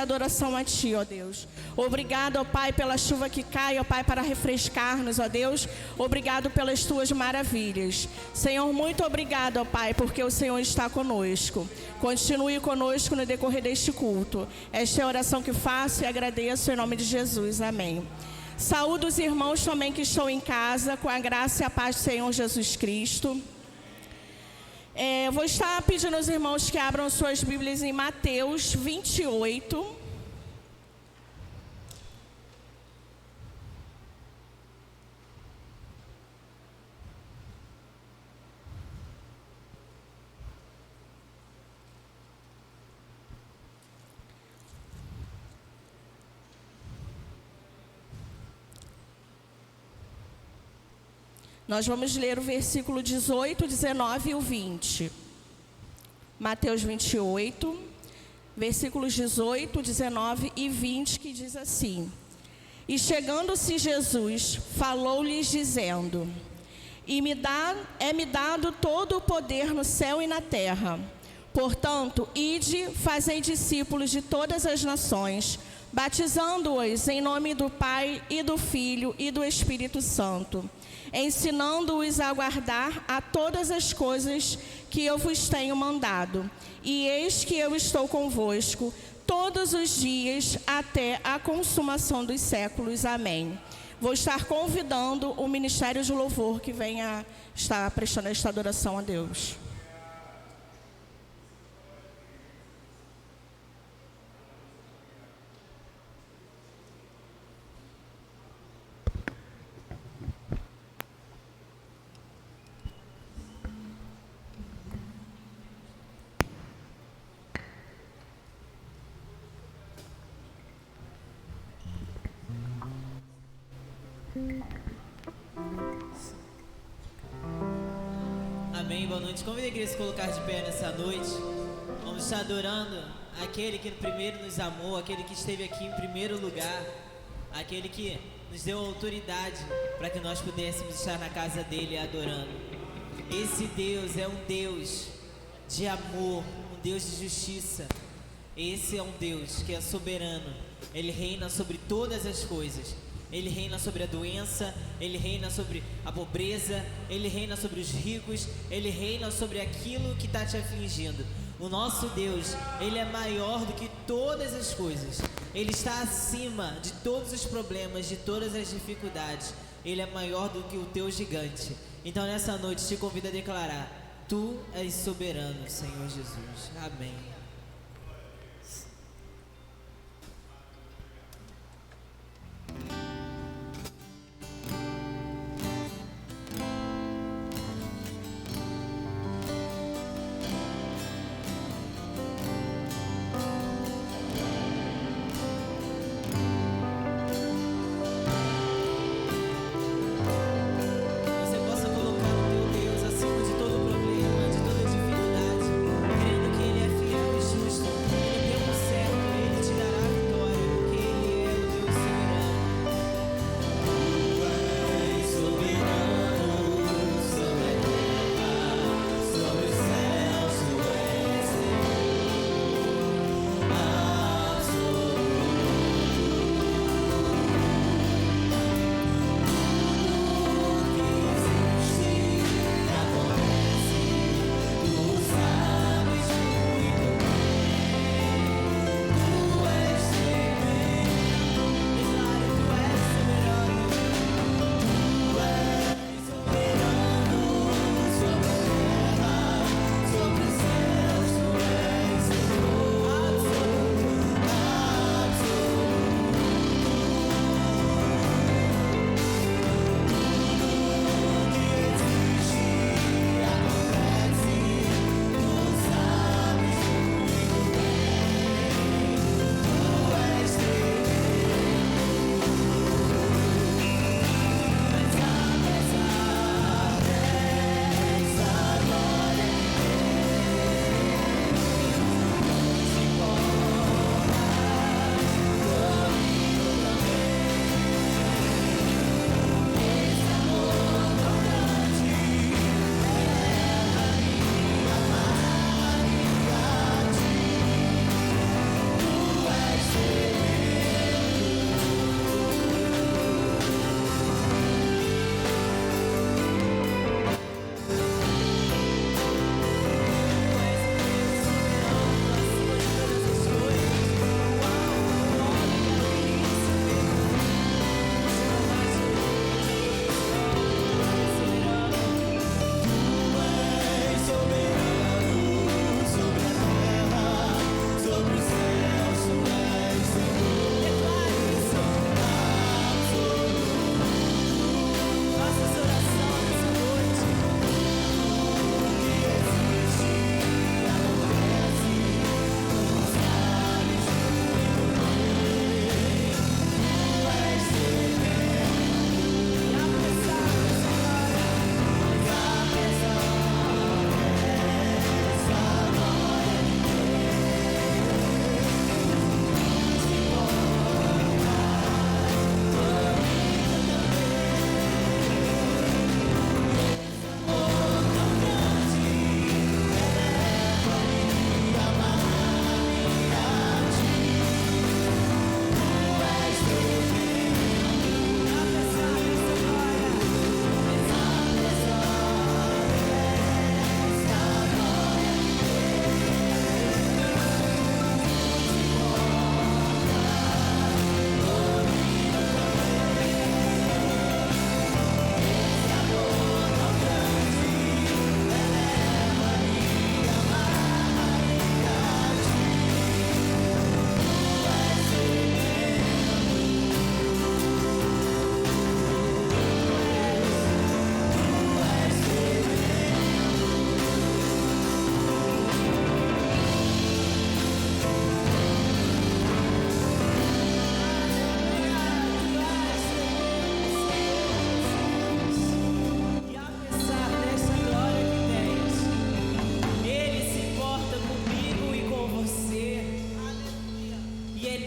adoração a Ti, ó Deus. Obrigado, ó Pai, pela chuva que cai, ó Pai, para refrescar-nos, ó Deus. Obrigado pelas Tuas maravilhas. Senhor, muito obrigado, ó Pai, porque o Senhor está conosco. Continue conosco no decorrer deste culto. Esta é a oração que faço e agradeço em nome de Jesus. Amém. Saúdo os irmãos também que estão em casa, com a graça e a paz do Senhor Jesus Cristo. Vou estar pedindo aos irmãos que abram suas Bíblias em Mateus 28. Nós vamos ler o versículo 18, 19 e o 20. Mateus 28, versículos 18, 19 e 20, que diz assim: E chegando-se Jesus, falou-lhes dizendo: É-me dado todo o poder no céu e na terra. Portanto, ide, fazei discípulos de todas as nações, batizando-os em nome do Pai e do Filho e do Espírito Santo, ensinando-os a guardar a todas as coisas que eu vos tenho mandado. E eis que eu estou convosco todos os dias até a consumação dos séculos. Amém. Vou estar convidando o Ministério de Louvor que venha estar prestando esta adoração a Deus. Amém, boa noite. Convido a igreja a se colocar de pé nessa noite. Vamos estar adorando aquele que primeiro nos amou, aquele que esteve aqui em primeiro lugar, aquele que nos deu autoridade para que nós pudéssemos estar na casa dele adorando. Esse Deus é um Deus de amor, um Deus de justiça. Esse é um Deus que é soberano. Ele reina sobre todas as coisas. Ele reina sobre a doença, Ele reina sobre a pobreza, Ele reina sobre os ricos, Ele reina sobre aquilo que está te afligindo. O nosso Deus, Ele é maior do que todas as coisas. Ele está acima de todos os problemas, de todas as dificuldades. Ele é maior do que o teu gigante. Então nessa noite te convido a declarar: Tu és soberano, Senhor Jesus. Amém. Fiel.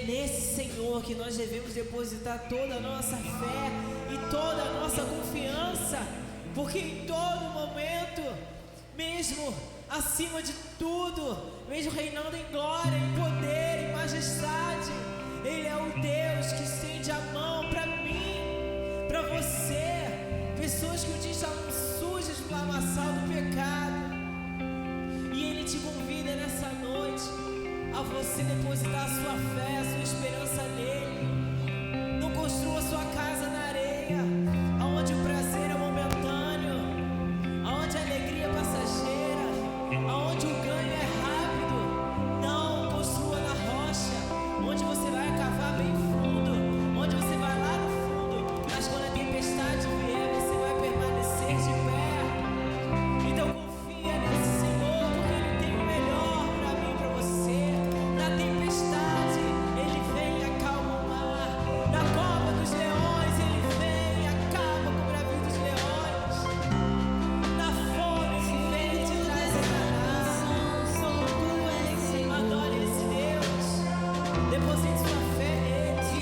nesse Senhor que nós devemos depositar toda a nossa fé e toda a nossa confiança, porque em todo momento, mesmo acima de tudo, mesmo reinando em glória, em poder, em majestade, Ele é o Deus que estende a mão para mim, para você, pessoas que um dia estavam sujas do lamaçal do pecado, e Ele te convida nessa noite a você depositar a sua fé, a sua esperança nele. Não construa sua casa na areia, aonde o prazer é momentâneo, aonde a alegria é passageira, aonde o ganho é rápido. Não, construa na rocha, onde você vai cavar bem fundo, onde você vai lá no fundo, mas quando a tempestade vier, você vai permanecer de pé. Então confia nesse Senhor, porque Ele tem o melhor para mim e para você. Na tempestade, Ele vem e acalma o mar. Na cova dos leões, Ele vem e acaba com o bravio dos leões. Na fome, Ele vem e te traz a maná. Adore esse Deus. Deposite sua fé nele.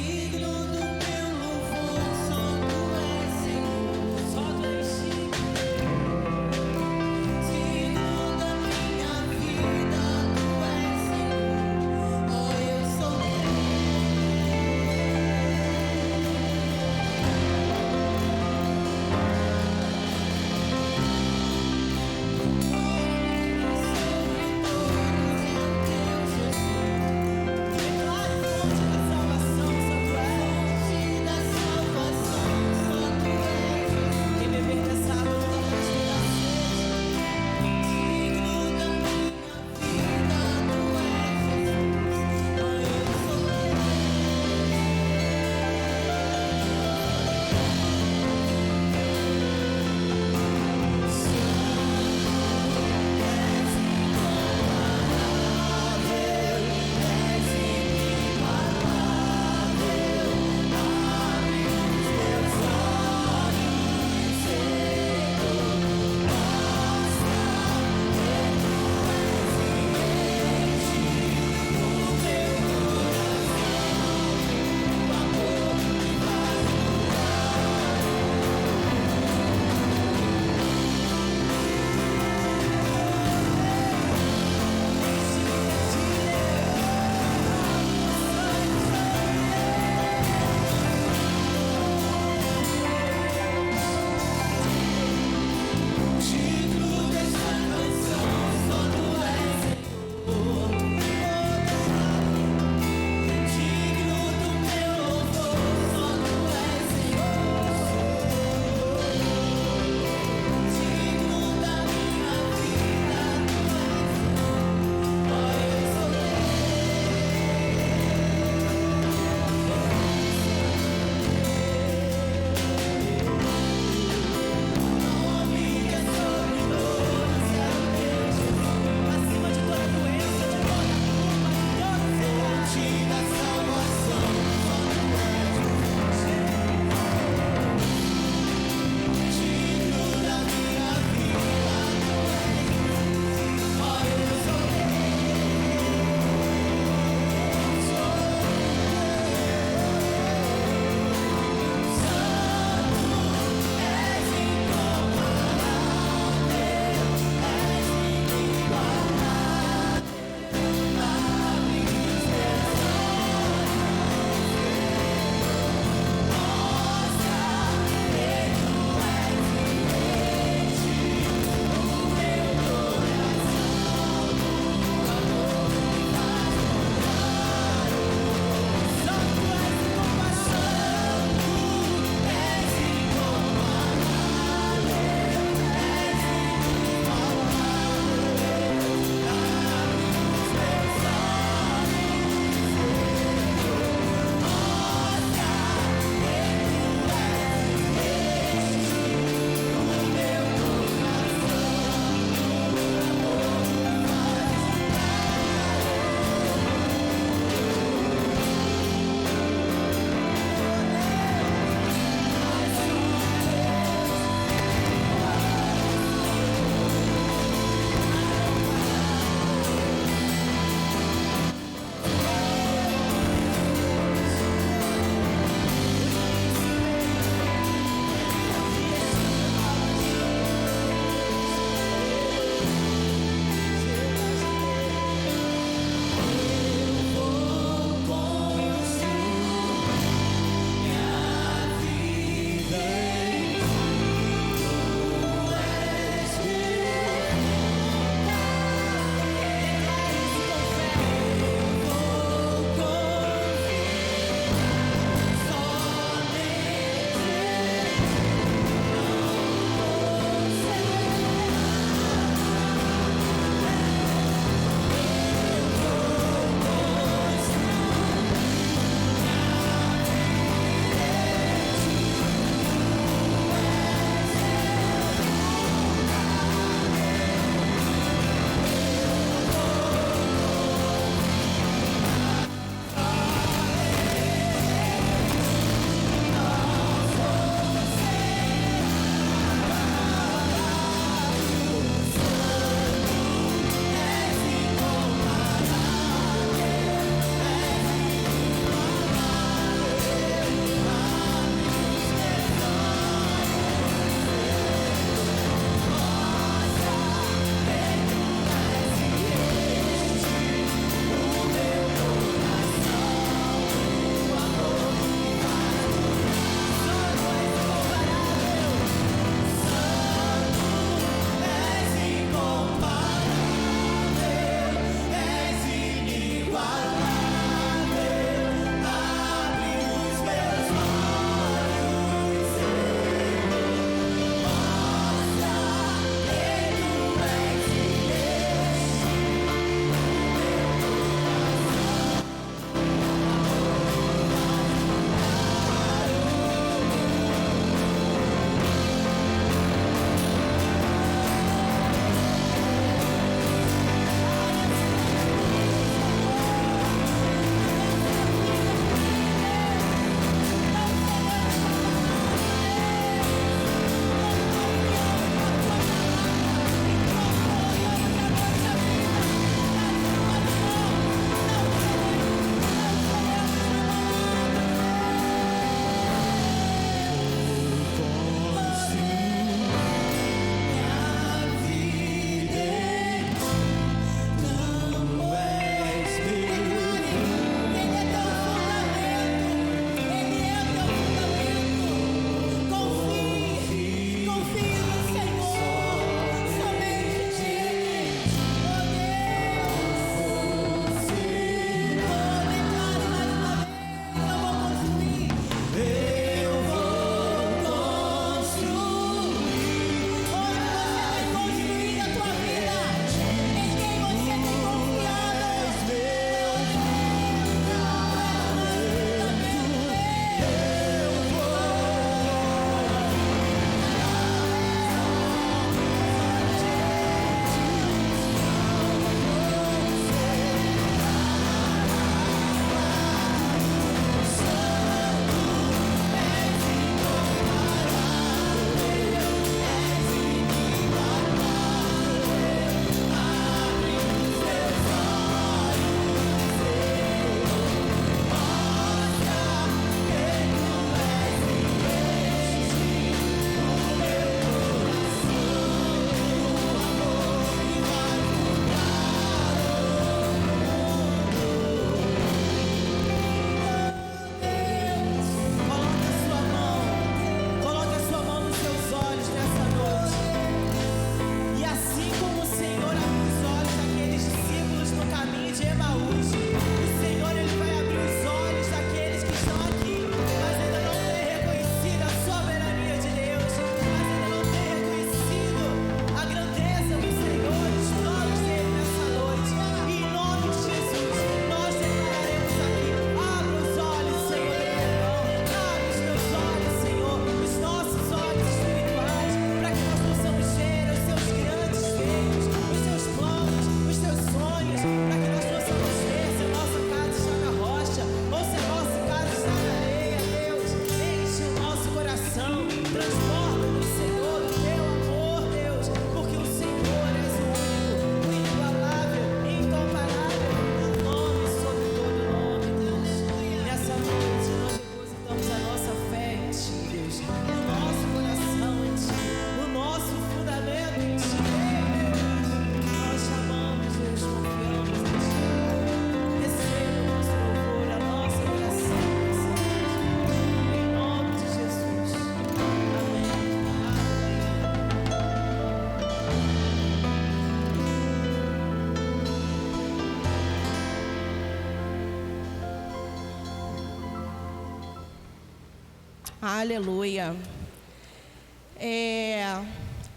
Aleluia.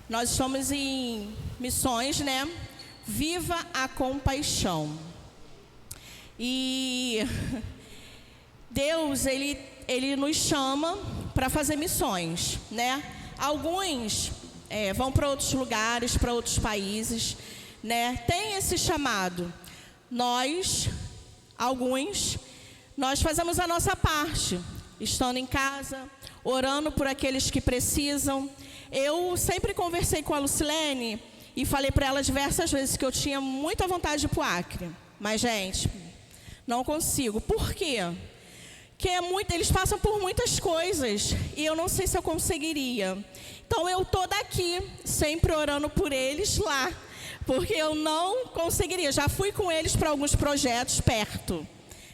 Nós estamos em missões, né? Viva a compaixão. E Deus, Ele nos chama para fazer missões, né? Alguns vão para outros lugares, para outros países, né? Tem esse chamado. Alguns fazemos a nossa parte, estando em casa, orando por aqueles que precisam. Eu sempre conversei com a Lucilene e falei para ela diversas vezes que eu tinha muita vontade de ir para o Acre. Mas, gente, não consigo. Por quê? Porque eles passam por muitas coisas e eu não sei se eu conseguiria. Então, eu estou daqui, sempre orando por eles lá, porque eu não conseguiria. Já fui com eles para alguns projetos perto,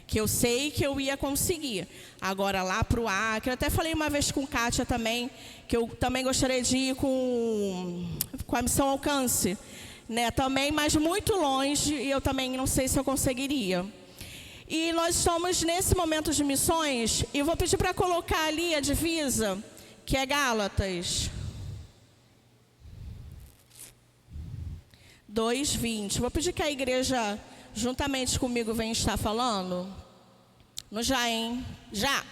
que eu sei que eu ia conseguir. Agora, lá para o Acre, eu até falei uma vez com Kátia também, que eu também gostaria de ir com a Missão Alcance, né? Também, mas muito longe, e eu também não sei se eu conseguiria. E nós estamos nesse momento de missões, e eu vou pedir para colocar ali a divisa, que é Gálatas 2:20. Vou pedir que a igreja, juntamente comigo, venha estar falando. No já, hein? Já.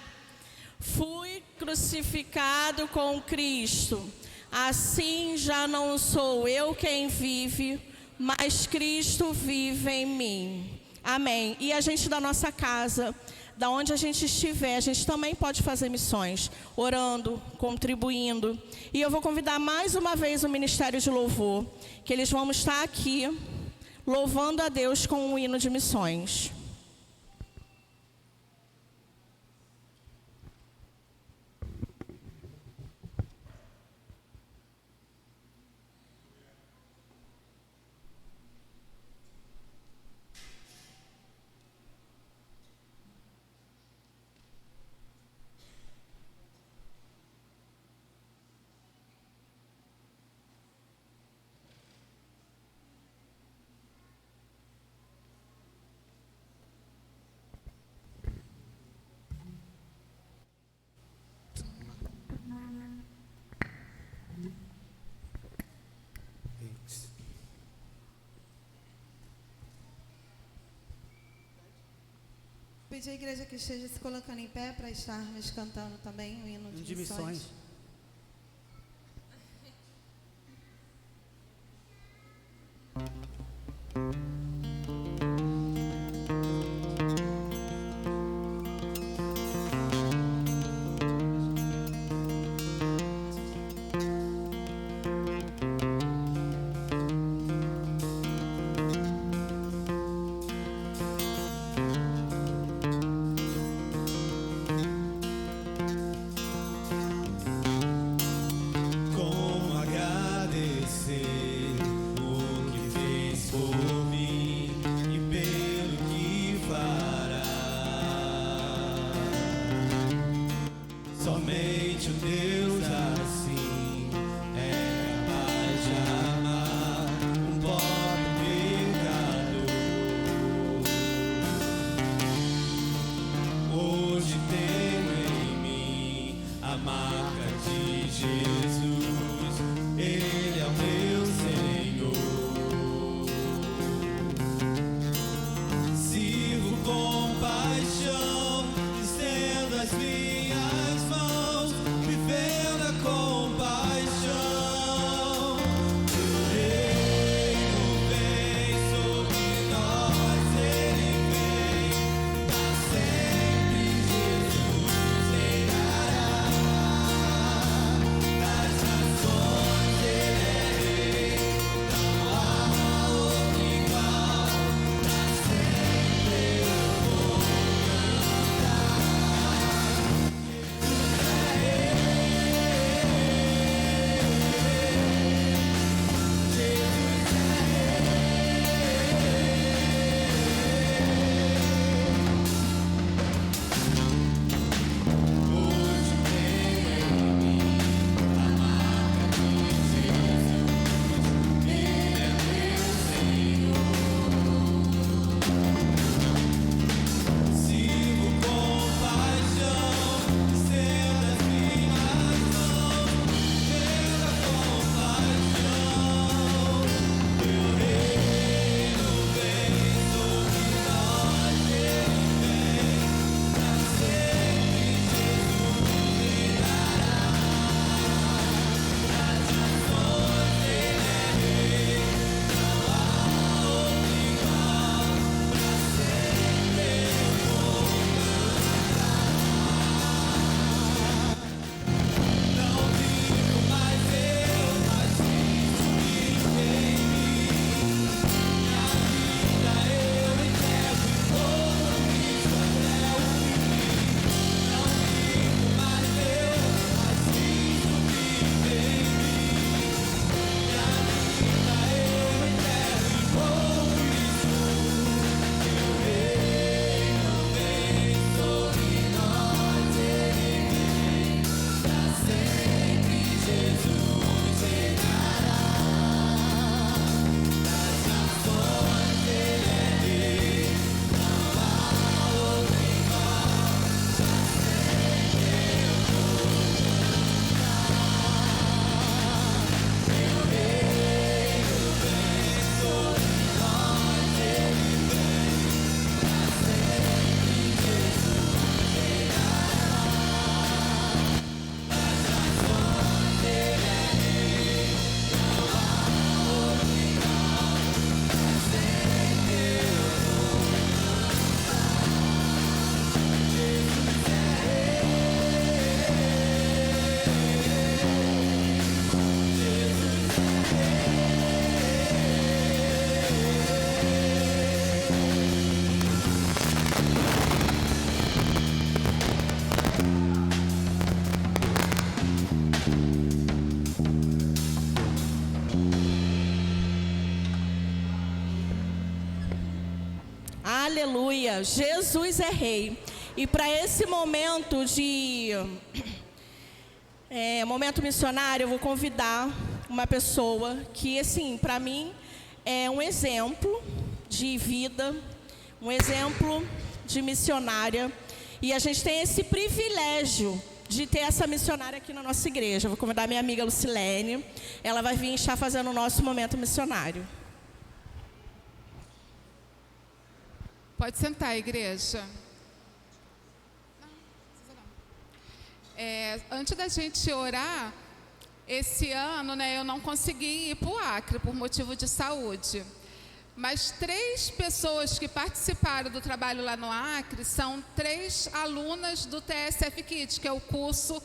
Fui crucificado com Cristo. Assim já não sou eu quem vive, mas Cristo vive em mim. Amém. E a gente da nossa casa, da onde a gente estiver, a gente também pode fazer missões, orando, contribuindo. E eu vou convidar mais uma vez o Ministério de Louvor, que eles vão estar aqui, louvando a Deus com um hino de missões. Pedir à igreja que esteja se colocando em pé para estarmos cantando também o hino de missões. Aleluia, Jesus é rei. E para esse momento de momento missionário, eu vou convidar uma pessoa que, assim, para mim é um exemplo de vida, um exemplo de missionária. E a gente tem esse privilégio de ter essa missionária aqui na nossa igreja. Eu vou convidar minha amiga Lucilene. Ela vai vir estar fazendo o nosso momento missionário. Pode sentar, igreja. Antes da gente orar, esse ano, eu não consegui ir para o Acre por motivo de saúde. Mas 3 pessoas que participaram do trabalho lá no Acre são 3 alunas do TSF Kids, que é o curso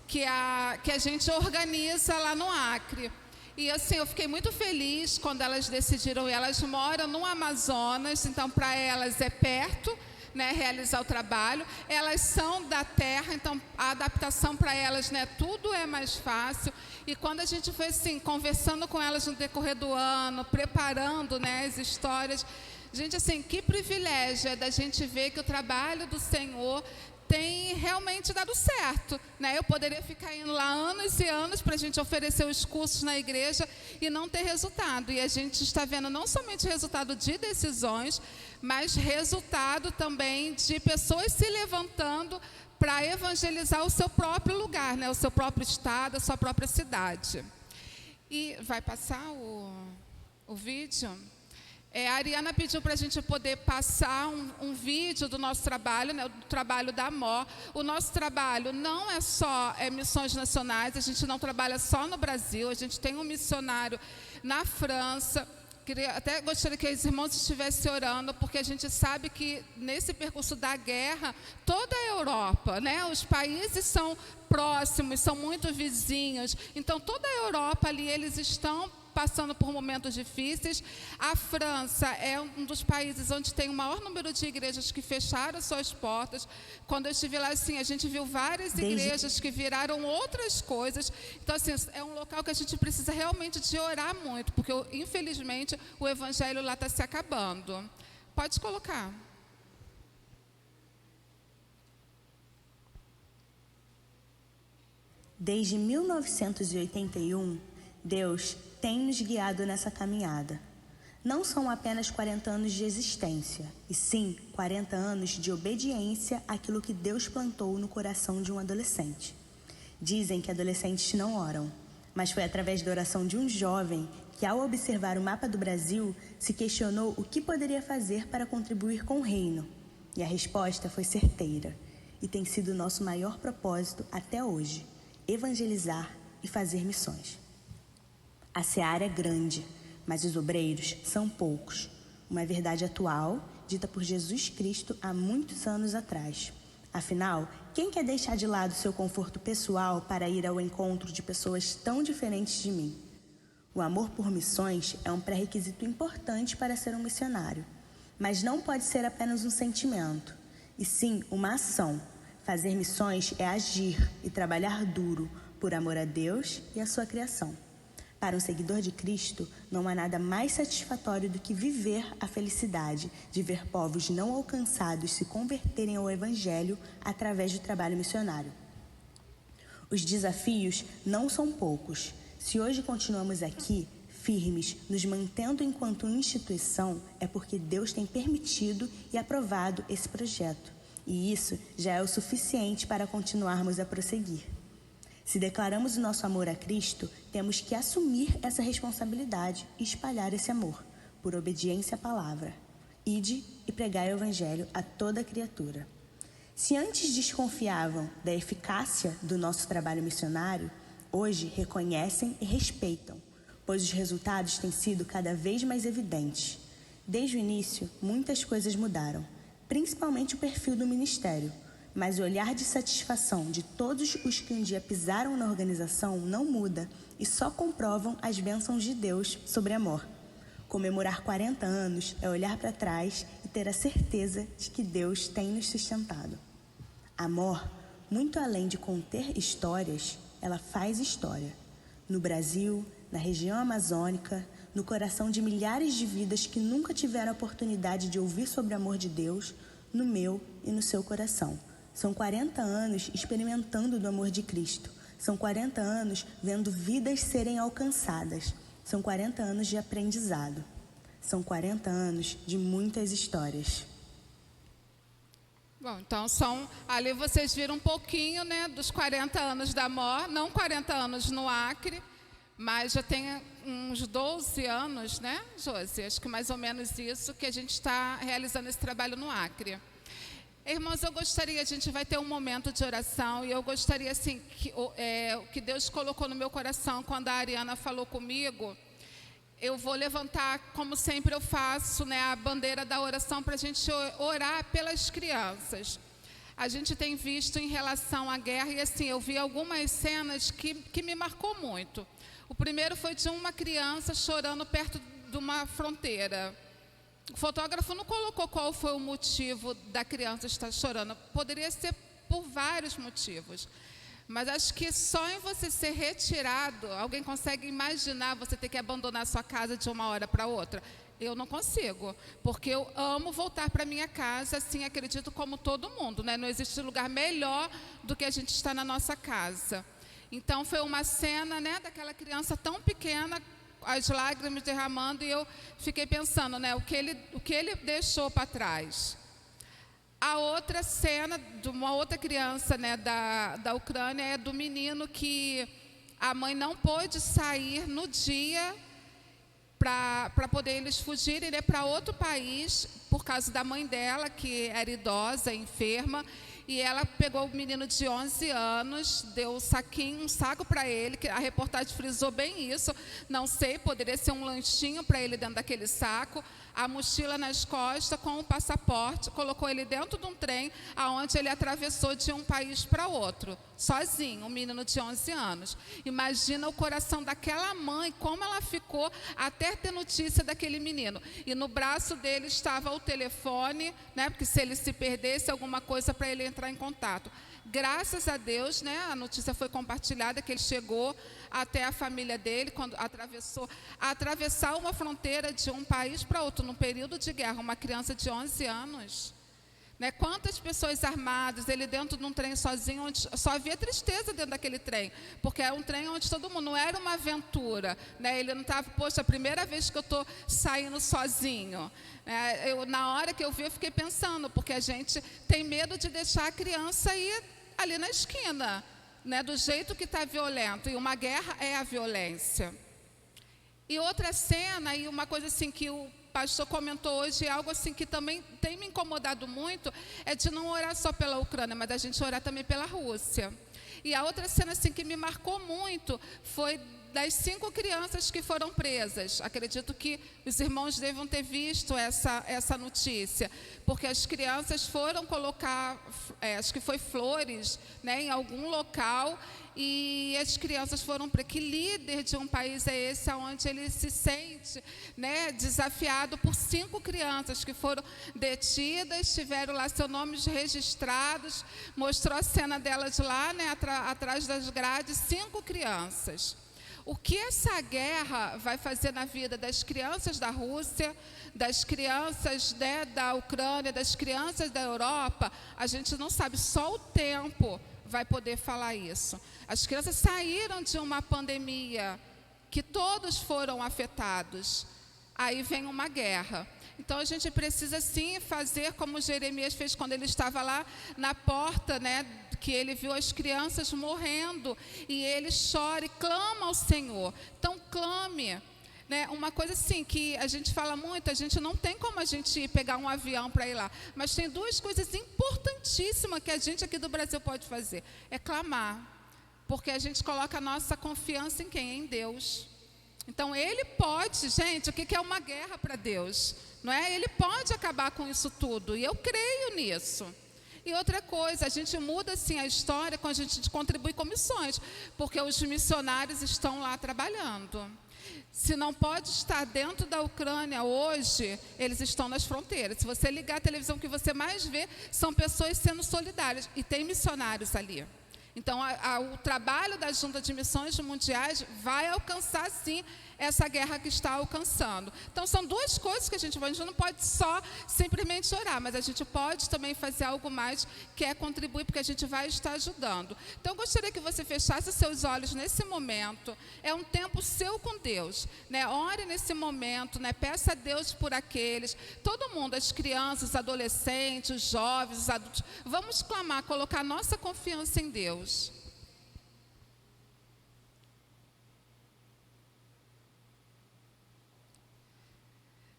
que a gente organiza lá no Acre. E assim, eu fiquei muito feliz quando elas decidiram, e elas moram no Amazonas, então para elas é perto, realizar o trabalho. Elas são da terra, então a adaptação para elas, tudo é mais fácil. E quando a gente foi assim, conversando com elas no decorrer do ano, preparando as histórias, gente, assim, que privilégio é da gente ver que o trabalho do Senhor tem realmente dado certo, Eu poderia ficar indo lá anos e anos para a gente oferecer os cursos na igreja e não ter resultado. E a gente está vendo não somente resultado de decisões, mas resultado também de pessoas se levantando para evangelizar o seu próprio lugar, o seu próprio estado, a sua própria cidade. E vai passar o vídeo? A Ariana pediu para a gente poder passar um vídeo do nosso trabalho, do trabalho da AMOR. O nosso trabalho não é só missões nacionais, a gente não trabalha só no Brasil, a gente tem um missionário na França. Até gostaria que os irmãos estivessem orando, porque a gente sabe que nesse percurso da guerra, toda a Europa, os países são próximos, são muito vizinhos. Então, toda a Europa ali, eles estão passando por momentos difíceis. A França é um dos países onde tem o maior número de igrejas que fecharam suas portas. Quando eu estive lá, assim, a gente viu várias igrejas que viraram outras coisas. Então, assim, é um local que a gente precisa realmente de orar muito, porque, infelizmente, o evangelho lá está se acabando. Pode colocar. Desde 1981, Deus tem nos guiado nessa caminhada. Não são apenas 40 anos de existência, e sim 40 anos de obediência àquilo que Deus plantou no coração de um adolescente. Dizem que adolescentes não oram, mas foi através da oração de um jovem que, ao observar o mapa do Brasil, se questionou o que poderia fazer para contribuir com o reino. E a resposta foi certeira, e tem sido o nosso maior propósito até hoje: evangelizar e fazer missões. A seara é grande, mas os obreiros são poucos. Uma verdade atual, dita por Jesus Cristo há muitos anos atrás. Afinal, quem quer deixar de lado seu conforto pessoal para ir ao encontro de pessoas tão diferentes de mim? O amor por missões é um pré-requisito importante para ser um missionário. Mas não pode ser apenas um sentimento, e sim uma ação. Fazer missões é agir e trabalhar duro por amor a Deus e a sua criação. Para um seguidor de Cristo, não há nada mais satisfatório do que viver a felicidade de ver povos não alcançados se converterem ao Evangelho através do trabalho missionário. Os desafios não são poucos. Se hoje continuamos aqui, firmes, nos mantendo enquanto instituição, é porque Deus tem permitido e aprovado esse projeto. E isso já é o suficiente para continuarmos a prosseguir. Se declaramos o nosso amor a Cristo, temos que assumir essa responsabilidade e espalhar esse amor, por obediência à palavra. Ide e pregai o Evangelho a toda criatura. Se antes desconfiavam da eficácia do nosso trabalho missionário, hoje reconhecem e respeitam, pois os resultados têm sido cada vez mais evidentes. Desde o início, muitas coisas mudaram, principalmente o perfil do ministério. Mas o olhar de satisfação de todos os que um dia pisaram na organização não muda e só comprovam as bênçãos de Deus sobre a AMOR. Comemorar 40 anos é olhar para trás e ter a certeza de que Deus tem nos sustentado. A AMOR, muito além de conter histórias, ela faz história. No Brasil, na região amazônica, no coração de milhares de vidas que nunca tiveram a oportunidade de ouvir sobre o amor de Deus, no meu e no seu coração. São 40 anos experimentando do amor de Cristo. São 40 anos vendo vidas serem alcançadas. São 40 anos de aprendizado. São 40 anos de muitas histórias. Bom, então ali vocês viram um pouquinho, né, dos 40 anos da MOR, não 40 anos no Acre, mas já tem uns 12 anos, né, Josi? Acho que mais ou menos isso que a gente está realizando esse trabalho no Acre. Irmãos, a gente vai ter um momento de oração e eu gostaria, assim, que Deus colocou no meu coração quando a Ariana falou comigo. Eu vou levantar, como sempre eu faço, né, a bandeira da oração para a gente orar pelas crianças. A gente tem visto em relação à guerra, e assim, eu vi algumas cenas que me marcou muito. O primeiro foi de uma criança chorando perto de uma fronteira. O fotógrafo não colocou qual foi o motivo da criança estar chorando. Poderia ser por vários motivos. Mas acho que só em você ser retirado, alguém consegue imaginar você ter que abandonar sua casa de uma hora para outra? Eu não consigo, porque eu amo voltar para minha casa, assim, acredito como todo mundo, né? Não existe lugar melhor do que a gente estar na nossa casa. Então foi uma cena, né, daquela criança tão pequena, as lágrimas derramando, e eu fiquei pensando, né, o que ele deixou para trás. A outra cena de uma outra criança, né, da Ucrânia, é do menino que a mãe não pôde sair no dia para poder eles fugirem, né, para outro país, por causa da mãe dela, que era idosa, enferma, e ela pegou o menino de 11 anos, deu um saco para ele, que a reportagem frisou bem isso, não sei, poderia ser um lanchinho para ele dentro daquele saco, a mochila nas costas com o passaporte, colocou ele dentro de um trem, aonde ele atravessou de um país para outro, sozinho, um menino de 11 anos. Imagina o coração daquela mãe, como ela ficou até ter notícia daquele menino. E no braço dele estava o telefone, né, porque se ele se perdesse, alguma coisa para ele entrar em contato. Graças a Deus, né, a notícia foi compartilhada que ele chegou até a família dele quando atravessar uma fronteira de um país para outro num período de guerra, uma criança de 11 anos. Né, quantas pessoas armadas, ele dentro de um trem sozinho, onde só havia tristeza dentro daquele trem, porque era um trem onde todo mundo, não era uma aventura, né, ele não estava, poxa, a primeira vez que eu estou saindo sozinho. Na hora que eu vi, eu fiquei pensando, porque a gente tem medo de deixar a criança ir ali na esquina, né, do jeito que está violento, e uma guerra é a violência. E outra cena, e uma coisa assim que o pastor comentou hoje, algo assim que também tem me incomodado muito, é de não orar só pela Ucrânia, mas da gente orar também pela Rússia. E a outra cena assim que me marcou muito foi das 5 crianças que foram presas. Acredito que os irmãos devam ter visto essa notícia, porque as crianças foram colocar, acho que foi flores, né, em algum local, e as crianças foram para que líder de um país é esse, onde ele se sente, né, desafiado por 5 crianças que foram detidas, tiveram lá seus nomes registrados, mostrou a cena delas lá, né, atrás das grades, 5 crianças. O que essa guerra vai fazer na vida das crianças da Rússia, das crianças, né, da Ucrânia, das crianças da Europa, a gente não sabe, só o tempo vai poder falar isso. As crianças saíram de uma pandemia que todos foram afetados. Aí vem uma guerra. Então a gente precisa sim fazer como Jeremias fez quando ele estava lá na porta, né, que ele viu as crianças morrendo, e ele chora e clama ao Senhor. Então clame, né? Uma coisa assim que a gente fala muito, a gente não tem como a gente pegar um avião para ir lá, mas tem 2 coisas importantíssimas que a gente aqui do Brasil pode fazer, é clamar, porque a gente coloca a nossa confiança em quem? Em Deus. Então ele pode, gente, o que é uma guerra para Deus? Não é? Ele pode acabar com isso tudo, e eu creio nisso. E outra coisa, a gente muda assim a história quando a gente contribui com missões, porque os missionários estão lá trabalhando. Se não pode estar dentro da Ucrânia hoje, eles estão nas fronteiras. Se você ligar a televisão, o que você mais vê são pessoas sendo solidárias, e tem missionários ali. Então, o trabalho da Junta de Missões Mundiais vai alcançar, sim, essa guerra que está alcançando. Então, são duas coisas que a gente não pode só simplesmente orar, mas a gente pode também fazer algo mais, que é contribuir, porque a gente vai estar ajudando. Então, eu gostaria que você fechasse seus olhos nesse momento. É um tempo seu com Deus, né? Ore nesse momento, né? Peça a Deus por aqueles, todo mundo, as crianças, os adolescentes, os jovens, os adultos. Vamos clamar, colocar nossa confiança em Deus.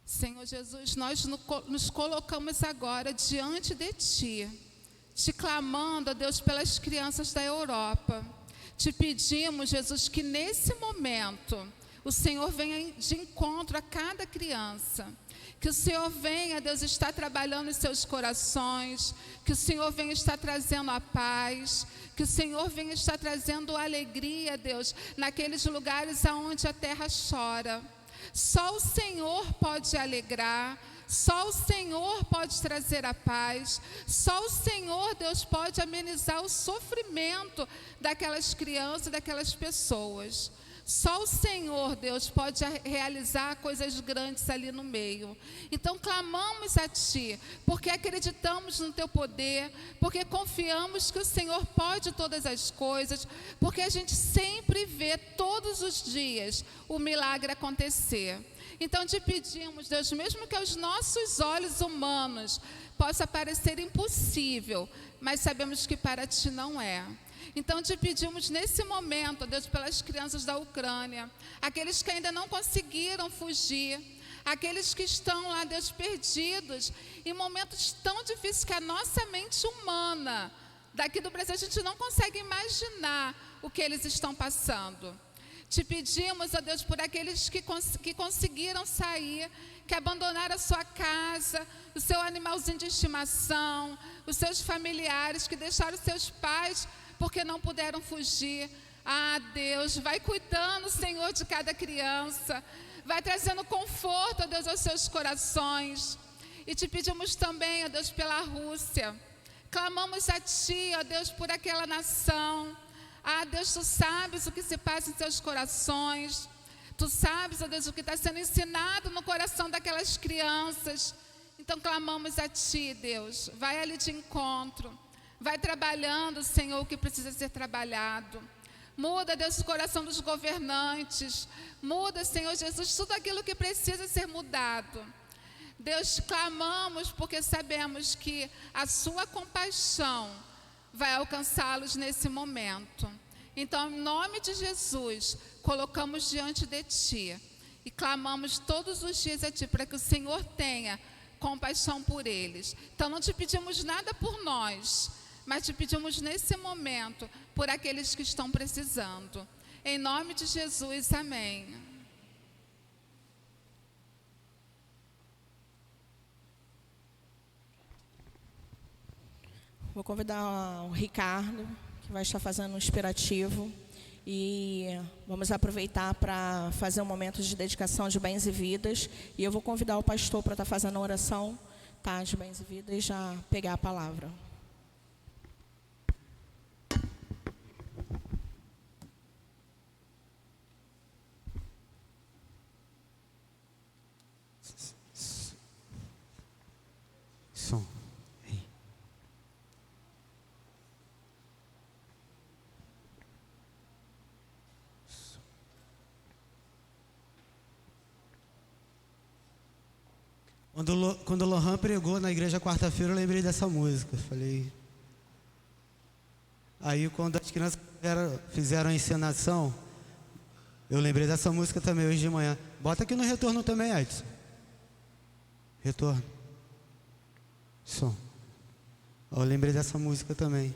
Senhor Jesus, nós nos colocamos agora diante de Ti, te clamando, ó Deus, pelas crianças da Europa. Te pedimos, Jesus, que nesse momento o Senhor venha de encontro a cada criança. Que o Senhor venha, Deus, estar trabalhando em seus corações. Que o Senhor venha estar trazendo a paz. Que o Senhor venha estar trazendo alegria, Deus, naqueles lugares aonde a terra chora. Só o Senhor pode alegrar, só o Senhor pode trazer a paz, só o Senhor, Deus, pode amenizar o sofrimento daquelas crianças, daquelas pessoas. Só o Senhor, Deus, pode realizar coisas grandes ali no meio. Então clamamos a Ti, porque acreditamos no Teu poder, porque confiamos que o Senhor pode todas as coisas, porque a gente sempre vê todos os dias o milagre acontecer. Então te pedimos, Deus, mesmo que aos nossos olhos humanos possa parecer impossível, mas sabemos que para Ti não é. Então te pedimos nesse momento, Deus, pelas crianças da Ucrânia, aqueles que ainda não conseguiram fugir, aqueles que estão lá, Deus, perdidos, em momentos tão difíceis que a nossa mente humana, daqui do Brasil, a gente não consegue imaginar o que eles estão passando. Te pedimos, ó Deus, por aqueles que conseguiram sair, que abandonaram a sua casa, o seu animalzinho de estimação, os seus familiares, que deixaram seus pais porque não puderam fugir. Ah, Deus, vai cuidando, Senhor, de cada criança, vai trazendo conforto, ó Deus, aos seus corações. E te pedimos também, ó Deus, pela Rússia. Clamamos a Ti, ó Deus, por aquela nação. Ah, Deus, Tu sabes o que se passa em seus corações. Tu sabes, ó Deus, o que está sendo ensinado no coração daquelas crianças. Então clamamos a Ti, Deus. Vai ali de encontro. Vai trabalhando, Senhor, o que precisa ser trabalhado. Muda, Deus, o coração dos governantes. Muda, Senhor Jesus, tudo aquilo que precisa ser mudado. Deus, clamamos porque sabemos que a Sua compaixão vai alcançá-los nesse momento. Então, em nome de Jesus, colocamos diante de Ti e clamamos todos os dias a Ti para que o Senhor tenha compaixão por eles. Então, não Te pedimos nada por nós, mas Te pedimos nesse momento por aqueles que estão precisando. Em nome de Jesus, amém. Vou convidar o Ricardo, que vai estar fazendo um inspirativo. E vamos aproveitar para fazer um momento de dedicação de bens e vidas. E eu vou convidar o pastor para estar fazendo a oração, tá, de bens e vidas, e já pegar a palavra. Som. Ei. Quando o Lohan pregou na igreja quarta-feira, eu lembrei dessa música. Falei. Aí, quando as crianças fizeram a encenação, eu lembrei dessa música também hoje de manhã. Bota aqui no retorno também, Edson. Retorno. Som. Eu lembrei dessa música também.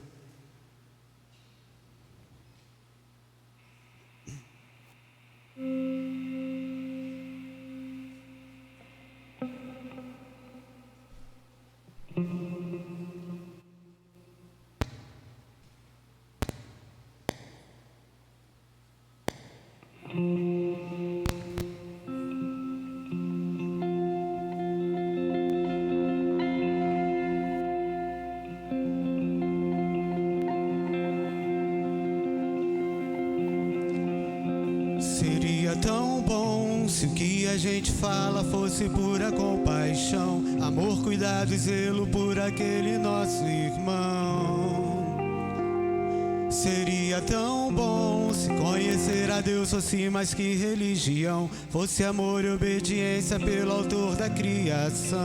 Seria tão bom se o que a gente fala fosse pura compaixão, amor, cuidado e zelo por aquele nosso irmão. Seria tão bom se conhecer a Deus fosse mais que religião, fosse amor e obediência pelo autor da criação.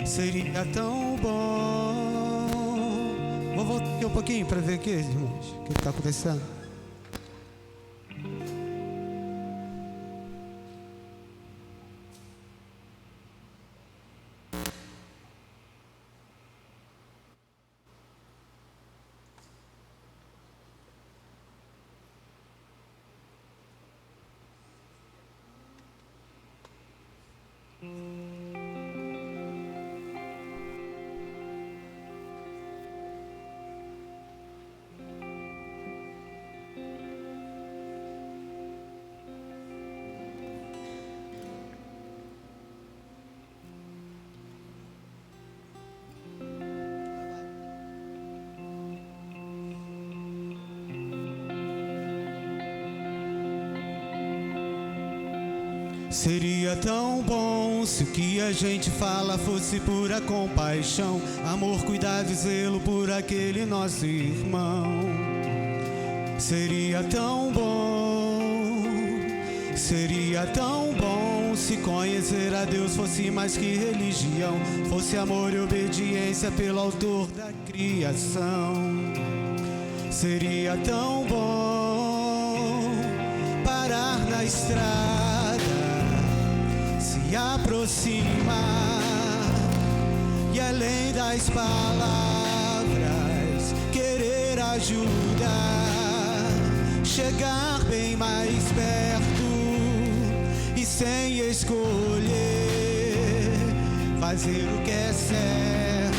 Seria tão bom. Vou voltar aqui um pouquinho para ver aqui, irmãos, o que está acontecendo. Seria tão bom se o que a gente fala fosse pura compaixão, amor, cuidado e zelo por aquele nosso irmão. Seria tão bom se conhecer a Deus fosse mais que religião, fosse amor e obediência pelo autor da criação. Seria tão bom parar na estrada, se aproximar e além das palavras querer ajudar, chegar bem mais perto e sem escolher fazer o que é certo,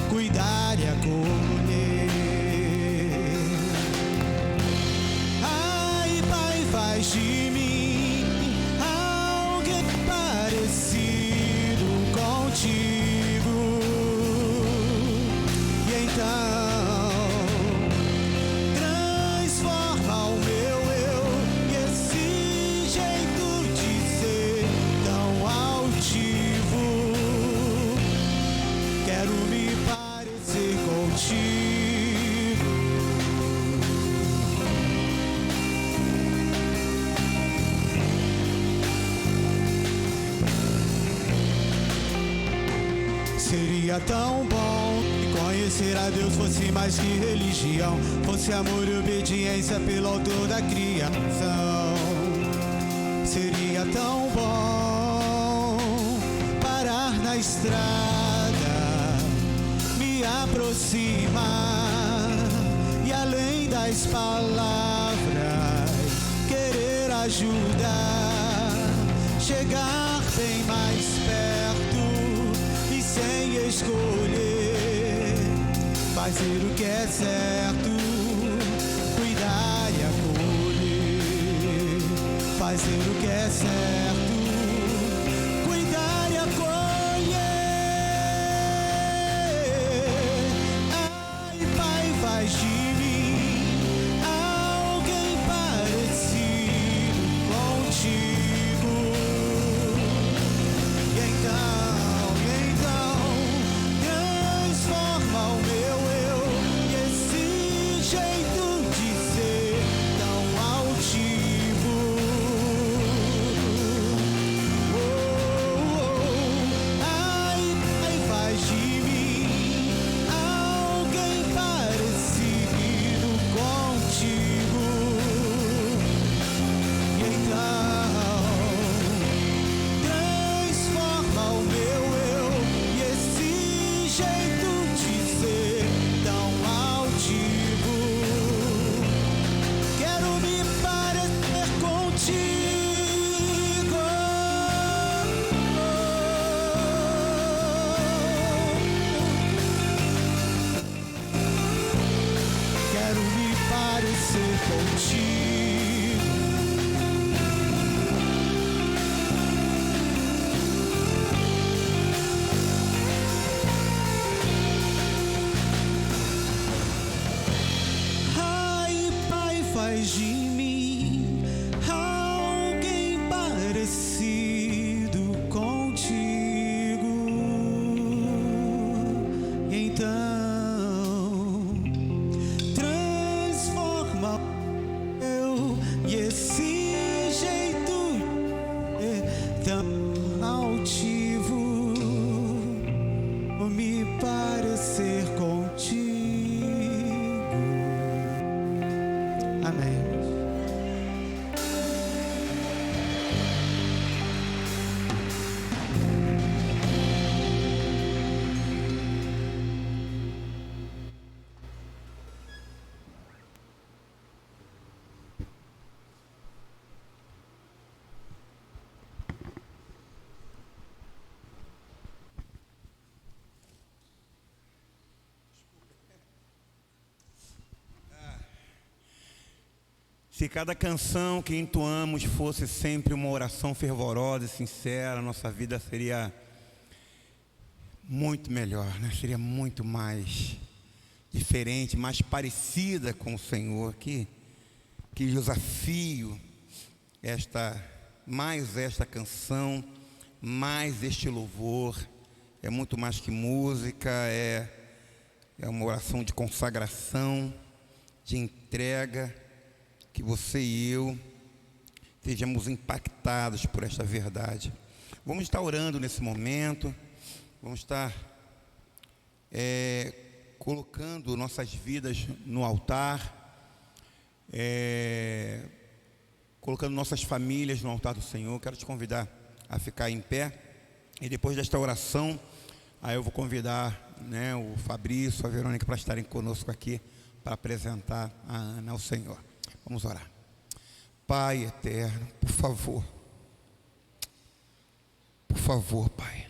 cuidar e acolher. Ai, Pai, faz de mim parecido contigo, e então transforma o meu eu e esse jeito de ser tão altivo. Quero me parecer contigo. Seria tão bom se conhecer a Deus fosse mais que religião, fosse amor e obediência pelo autor da criação. Seria tão bom parar na estrada, me aproximar e além das palavras querer ajudar, chegar bem mais perto sem escolher fazer o que é certo, cuidar e acolher. Fazer o que é certo, cuidar e acolher. Ai, Pai, faz de mim alguém parecido contigo, e então faz de mim Se cada canção que entoamos fosse sempre uma oração fervorosa e sincera, nossa vida seria muito melhor, né? Seria muito mais diferente, mais parecida com o Senhor. Que desafio mais esta canção, mais este louvor. É muito mais que música, é uma oração de consagração, de entrega. Que você e eu sejamos impactados por esta verdade. Vamos estar orando nesse momento, vamos estar colocando nossas vidas no altar, colocando nossas famílias no altar do Senhor. Quero te convidar a ficar em pé, e depois desta oração, aí eu vou convidar, né, o Fabrício, a Verônica, para estarem conosco aqui, para apresentar a Ana ao Senhor. Vamos orar. Pai eterno, por favor, Pai,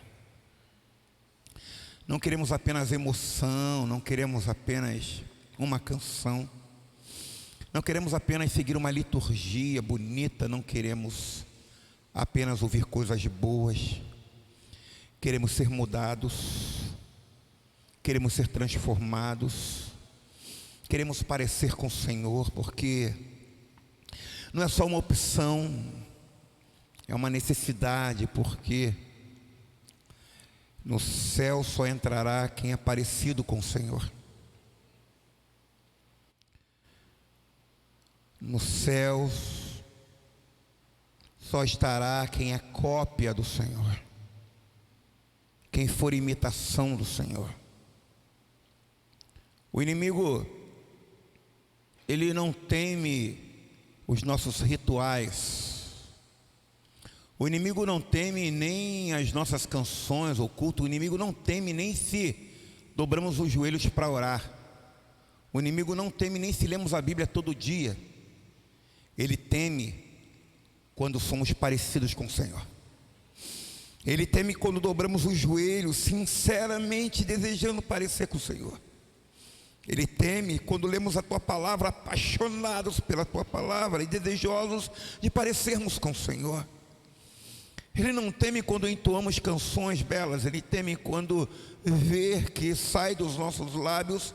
não queremos apenas emoção, não queremos apenas uma canção, não queremos apenas seguir uma liturgia bonita, não queremos apenas ouvir coisas boas, queremos ser mudados, queremos ser transformados, queremos parecer com o Senhor, porque não é só uma opção, é uma necessidade, porque no céu só entrará quem é parecido com o Senhor. Nos céus só estará quem é cópia do Senhor, quem for imitação do Senhor. O inimigo, ele não teme os nossos rituais. O inimigo não teme nem as nossas canções ou culto. O inimigo não teme nem se dobramos os joelhos para orar. O inimigo não teme nem se lemos a Bíblia todo dia. Ele teme quando somos parecidos com o Senhor. Ele teme quando dobramos os joelhos, sinceramente desejando parecer com o Senhor. Ele teme quando lemos a Tua Palavra, apaixonados pela Tua Palavra e desejosos de parecermos com o Senhor. Ele não teme quando entoamos canções belas. Ele teme quando vê que sai dos nossos lábios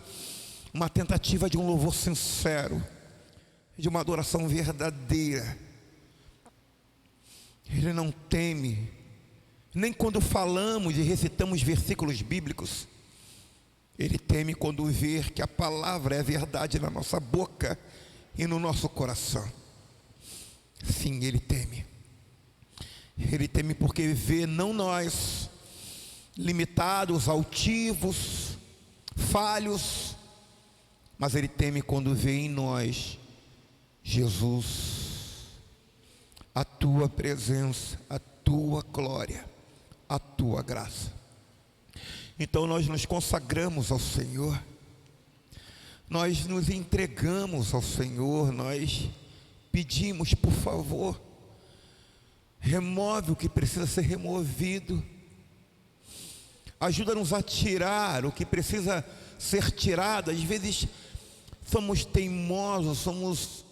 uma tentativa de um louvor sincero, de uma adoração verdadeira. Ele não teme nem quando falamos e recitamos versículos bíblicos. Ele teme quando vê que a palavra é verdade na nossa boca e no nosso coração. Sim, Ele teme. Ele teme porque vê não nós, limitados, altivos, falhos, mas Ele teme quando vê em nós Jesus, a Tua presença, a Tua glória, a Tua graça. Então nós nos consagramos ao Senhor, nós nos entregamos ao Senhor, nós pedimos, por favor, remove o que precisa ser removido, ajuda-nos a tirar o que precisa ser tirado. Às vezes somos teimosos,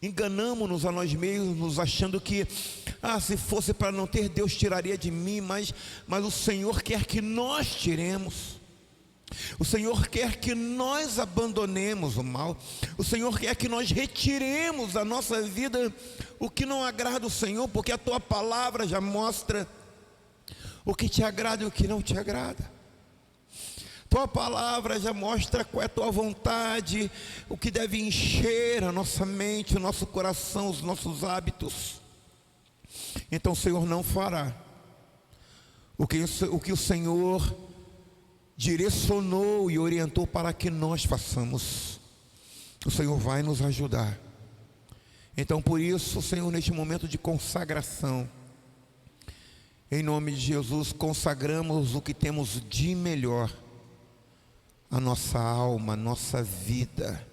enganamos-nos a nós mesmos, achando que, se fosse para não ter, Deus tiraria de mim, mas o Senhor quer que nós tiremos. O Senhor quer que nós abandonemos o mal. O Senhor quer que nós retiremos da nossa vida o que não agrada o Senhor, porque a Tua Palavra já mostra o que te agrada e o que não te agrada. Tua Palavra já mostra qual é a Tua vontade, o que deve encher a nossa mente, o nosso coração, os nossos hábitos. Então o Senhor não fará o que o Senhor direcionou e orientou para que nós façamos. O Senhor vai nos ajudar. Então por isso, Senhor, neste momento de consagração, em nome de Jesus, consagramos o que temos de melhor, a nossa alma, a nossa vida,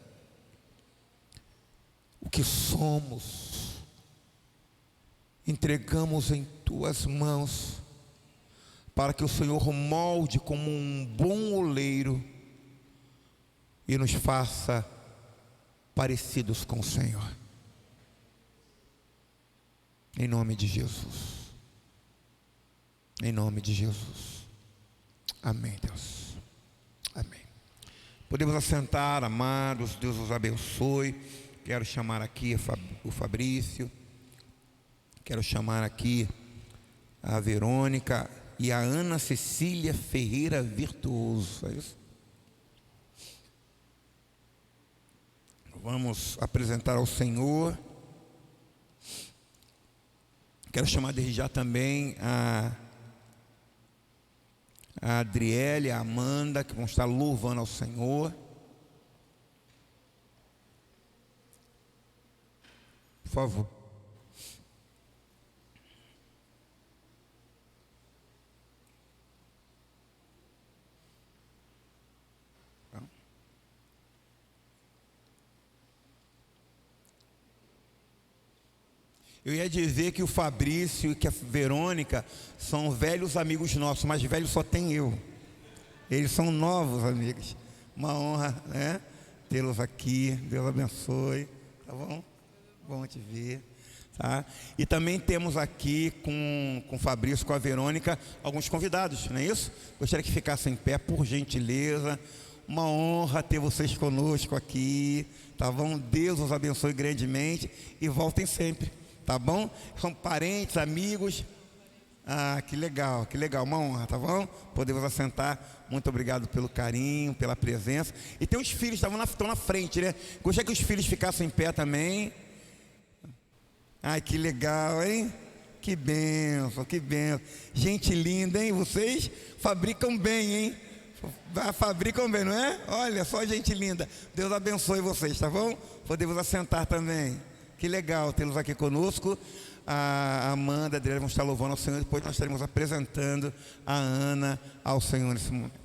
o que somos, entregamos em Tuas mãos, para que o Senhor molde como um bom oleiro e nos faça parecidos com o Senhor. Em nome de Jesus. Em nome de Jesus. Amém, Deus. Amém. Podemos assentar, amados. Deus os abençoe. Quero chamar aqui o Fabrício. Quero chamar aqui a Verônica e a Ana Cecília Ferreira Virtuoso. É isso? Vamos apresentar ao Senhor. Quero chamar desde já também a Adriele, a Amanda, que vão estar louvando ao Senhor. Por favor. Eu ia dizer que o Fabrício e que a Verônica são velhos amigos nossos, mas velho só tem eu. Eles são novos amigos. Uma honra, né? Tê-los aqui. Deus abençoe. Tá bom? Bom te ver. Tá? E também temos aqui com o Fabrício, com a Verônica, alguns convidados, não é isso? Gostaria que ficassem em pé, por gentileza. Uma honra ter vocês conosco aqui. Tá bom? Deus os abençoe grandemente e voltem sempre. Tá bom? São parentes, amigos. Ah, que legal, uma honra, tá bom? Podemos assentar. Muito obrigado pelo carinho, pela presença. E tem os filhos, estão na frente, né? Gostaria que os filhos ficassem em pé também. Ai, que legal, hein? Que bênção, que bênção. Gente linda, hein? Vocês fabricam bem, hein? Fabricam bem, não é? Olha, só gente linda. Deus abençoe vocês, tá bom? Podemos assentar também. Que legal tê-los aqui conosco. A Amanda, a Adriana vão estar louvando ao Senhor. Depois nós estaremos apresentando a Ana ao Senhor nesse momento.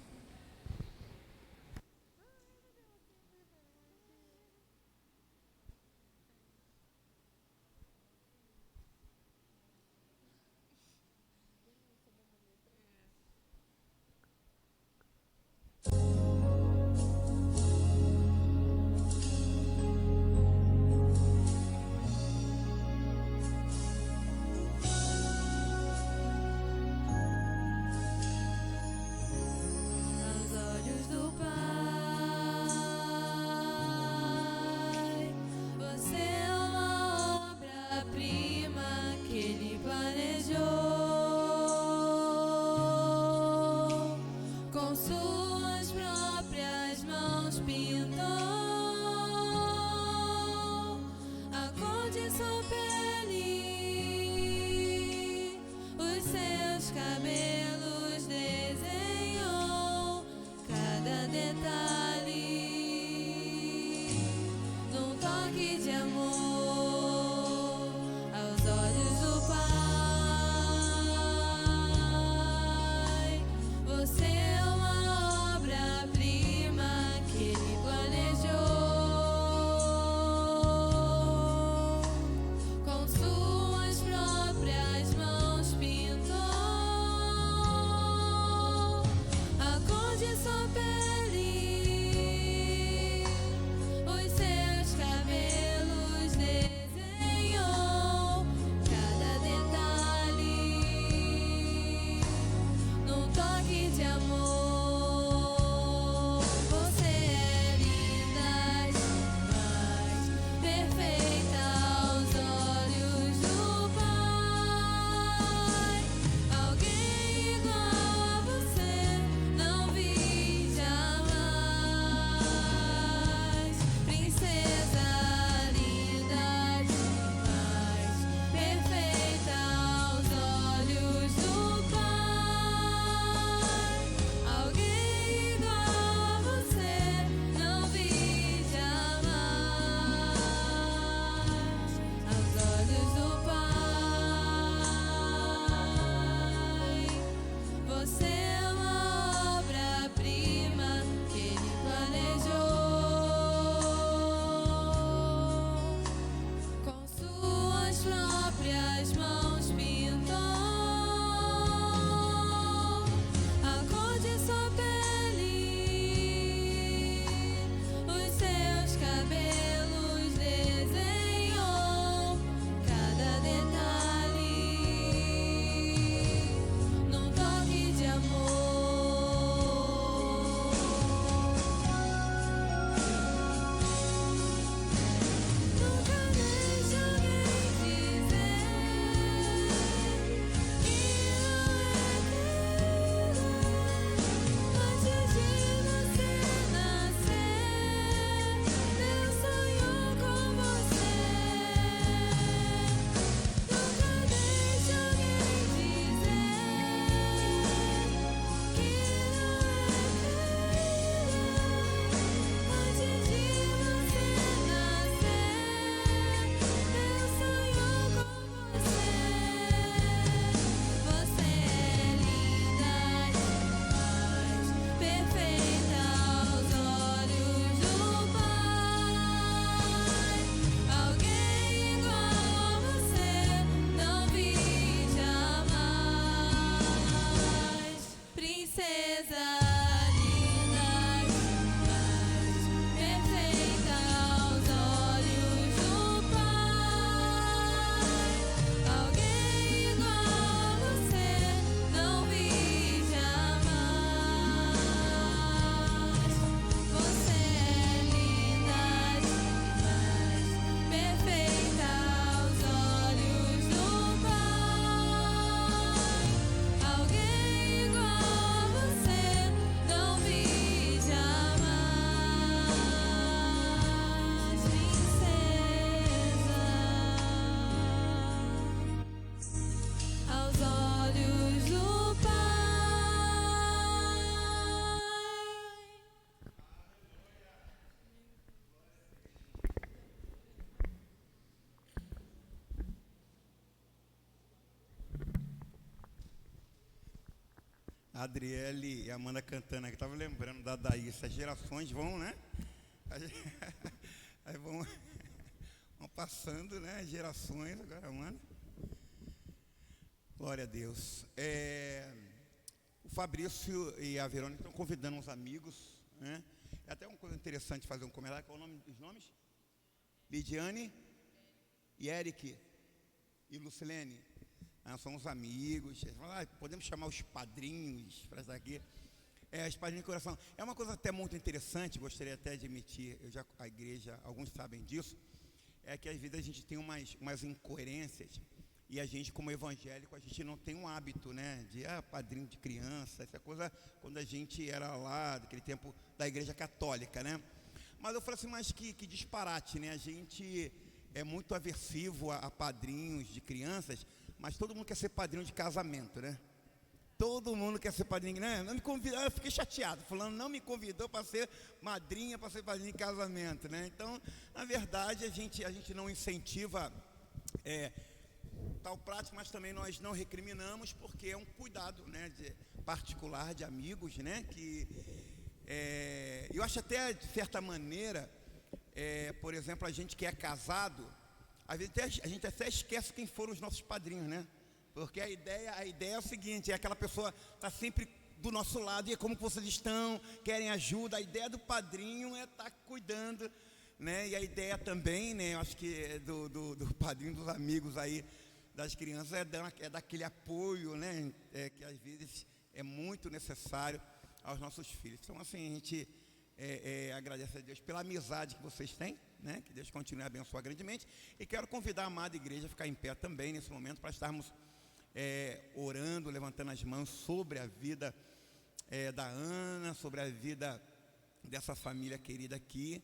A Adriele e a Amanda cantando aqui, estava lembrando da Daí, as gerações vão, né? Aí vão passando, né? As gerações, agora, Amanda. Glória a Deus. O Fabrício e a Verônica estão convidando uns amigos, né? É até uma coisa interessante fazer um comentário. Qual é o nome dos nomes? Lidiane e Eric e Lucilene. São os amigos. Podemos chamar os padrinhos para estar aqui. Os padrinhos de coração. É uma coisa até muito interessante, gostaria até de admitir, a igreja, alguns sabem disso, é que às vezes a gente tem umas incoerências, e a gente, como evangélico, a gente não tem um hábito, né, de padrinho de criança, essa coisa, quando a gente era lá, daquele tempo da igreja católica, né? Mas eu falei assim, mas que disparate, né? A gente é muito aversivo a padrinhos de crianças, mas todo mundo quer ser padrinho de casamento, né? Todo mundo quer ser padrinho, né? Não me convidou, eu fiquei chateado, falando, não me convidou para ser madrinha, para ser padrinho de casamento, né? Então, na verdade, a gente não incentiva tal prática, mas também nós não recriminamos, porque é um cuidado, né, particular de amigos, né? Que eu acho até, de certa maneira, por exemplo, a gente que é casado, às vezes a gente até esquece quem foram os nossos padrinhos, né? Porque a ideia é o seguinte, aquela pessoa está sempre do nosso lado, e como que vocês estão, querem ajuda. A ideia do padrinho é estar cuidando, né? E a ideia também, né, eu acho que do padrinho, dos amigos aí, das crianças, é daquele apoio, né? Que às vezes é muito necessário aos nossos filhos. Então, assim, a gente agradece a Deus pela amizade que vocês têm, né? Que Deus continue a abençoar grandemente. E quero convidar a amada igreja a ficar em pé também nesse momento, para estarmos orando, levantando as mãos sobre a vida da Ana, sobre a vida dessa família querida aqui.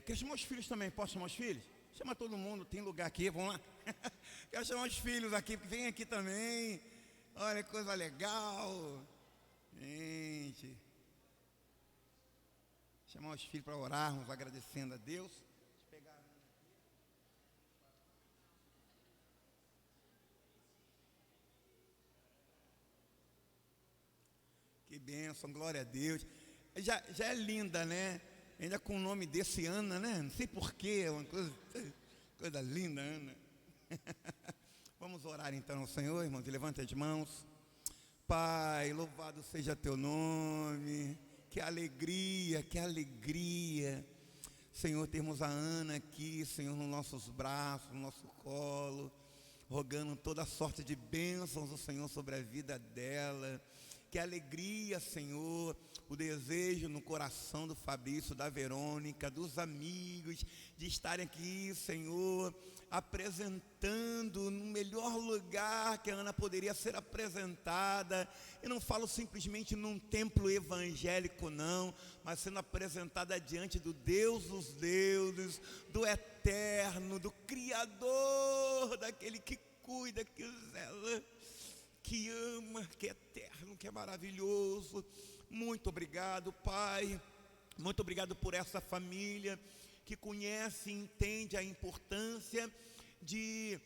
Quero chamar os filhos também, posso chamar os filhos? Chama todo mundo, tem lugar aqui, vamos lá. Quero chamar os filhos aqui, porque vem aqui também. Olha que coisa legal. Gente, chamar os filhos para orarmos, agradecendo a Deus. Deixa eu pegar. Que bênção, glória a Deus. Já é linda, né? Ainda com o nome desse Ana, né? Não sei porquê, é uma coisa linda, Ana. Vamos orar então ao Senhor, irmãos, e levanta as mãos. Pai, louvado seja teu nome. Que alegria, Senhor, termos a Ana aqui, Senhor, nos nossos braços, no nosso colo, rogando toda sorte de bênçãos do Senhor sobre a vida dela. Que alegria, Senhor, o desejo no coração do Fabrício, da Verônica, dos amigos, de estarem aqui, Senhor, apresentando no melhor lugar que a Ana poderia ser apresentada. Eu não falo simplesmente num templo evangélico, não, mas sendo apresentada diante do Deus dos deuses, do eterno, do Criador, daquele que cuida, que zela, que ama, que é eterno, que é maravilhoso. Muito obrigado, Pai. Muito obrigado por essa família que conhece e entende a importância de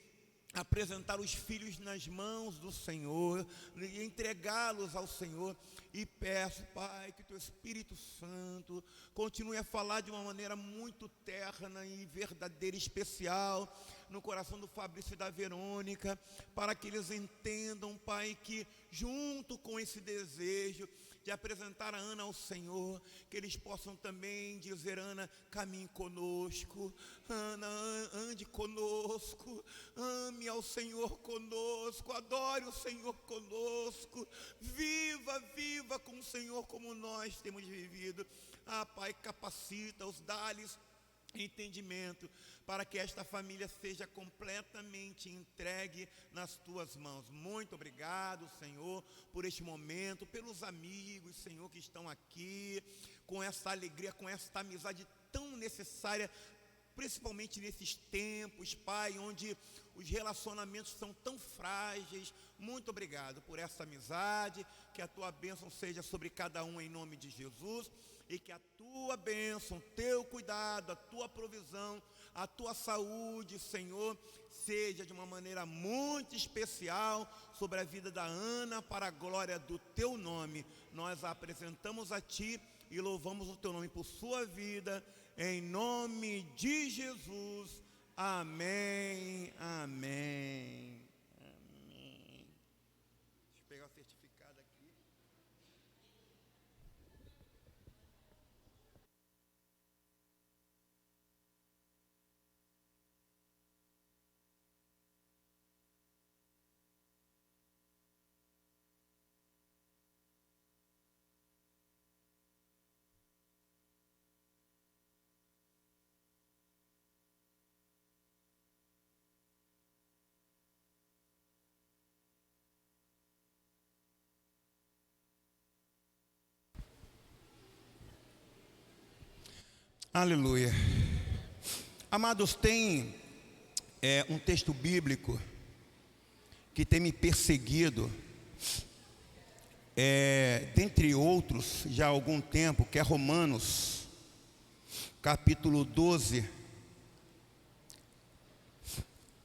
apresentar os filhos nas mãos do Senhor, e entregá-los ao Senhor. E peço, Pai, que teu Espírito Santo continue a falar de uma maneira muito terna e verdadeira, especial, no coração do Fabrício e da Verônica, para que eles entendam, Pai, que junto com esse desejo de apresentar a Ana ao Senhor, que eles possam também dizer: Ana, caminhe conosco, Ana, ande conosco, ame ao Senhor conosco, adore o Senhor conosco, viva com o Senhor como nós temos vivido. Pai, capacita-os, dá-lhes entendimento, para que esta família seja completamente entregue nas tuas mãos. Muito obrigado, Senhor, por este momento, pelos amigos, Senhor, que estão aqui, com essa alegria, com esta amizade tão necessária principalmente nesses tempos, Pai, onde os relacionamentos são tão frágeis. Muito obrigado por essa amizade, que a tua bênção seja sobre cada um em nome de Jesus, e que a tua bênção, teu cuidado, a tua provisão, a tua saúde, Senhor, seja de uma maneira muito especial sobre a vida da Ana, para a glória do teu nome. Nós a apresentamos a ti e louvamos o teu nome por sua vida, em nome de Jesus. Amém, amém, amém. Deixa eu pegar o certificado aqui. Aleluia. Amados, tem um texto bíblico que tem me perseguido, dentre outros, já há algum tempo, que é Romanos, capítulo 12.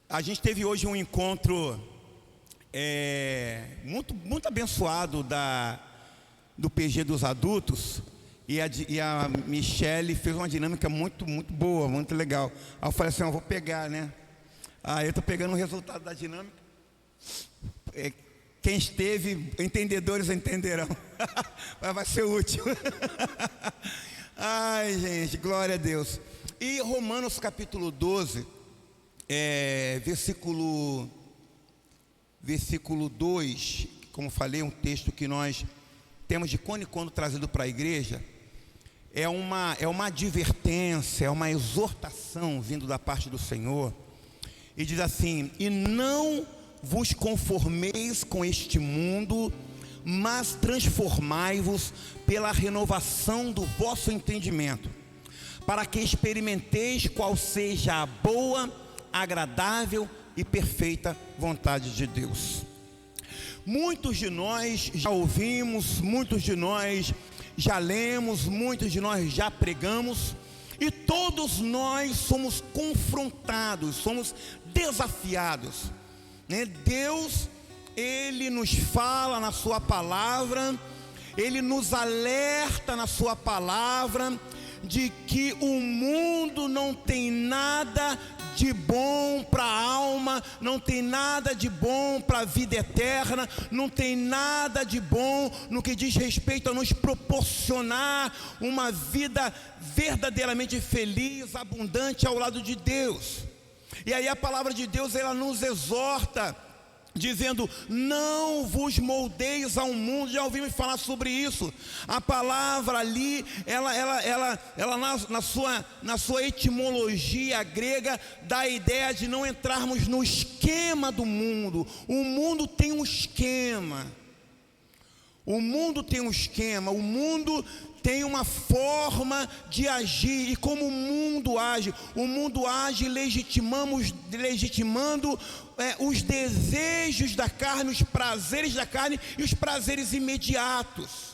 A gente teve hoje um encontro muito abençoado do PG dos adultos. E a Michele fez uma dinâmica muito boa, muito legal. Aí eu falei assim, eu vou pegar, né? Aí eu estou pegando o resultado da dinâmica. Quem esteve, entendedores entenderão. Mas vai ser útil. Ai, gente, glória a Deus. E Romanos capítulo 12, versículo 2, como falei, um texto que nós temos de quando em quando trazido para a igreja. É uma advertência, é uma exortação vindo da parte do Senhor. E diz assim: e não vos conformeis com este mundo, mas transformai-vos pela renovação do vosso entendimento, para que experimenteis qual seja a boa, agradável e perfeita vontade de Deus. Muitos de nós já ouvimos, muitos de nós já lemos, muitos de nós já pregamos, e todos nós somos confrontados, somos desafiados, né? Deus, Ele nos fala na sua palavra, Ele nos alerta na sua palavra, de que o mundo não tem nada de bom para a alma, não tem nada de bom para a vida eterna, não tem nada de bom no que diz respeito a nos proporcionar uma vida verdadeiramente feliz, abundante ao lado de Deus. E aí a palavra de Deus, ela nos exorta, dizendo: não vos moldeis ao mundo. Já ouvimos falar sobre isso. A palavra ali, ela na sua etimologia grega, dá a ideia de não entrarmos no esquema do mundo. O mundo tem um esquema. O mundo tem um esquema. O mundo tem uma forma de agir. E como o mundo age legitimando os desejos da carne, os prazeres da carne e os prazeres imediatos.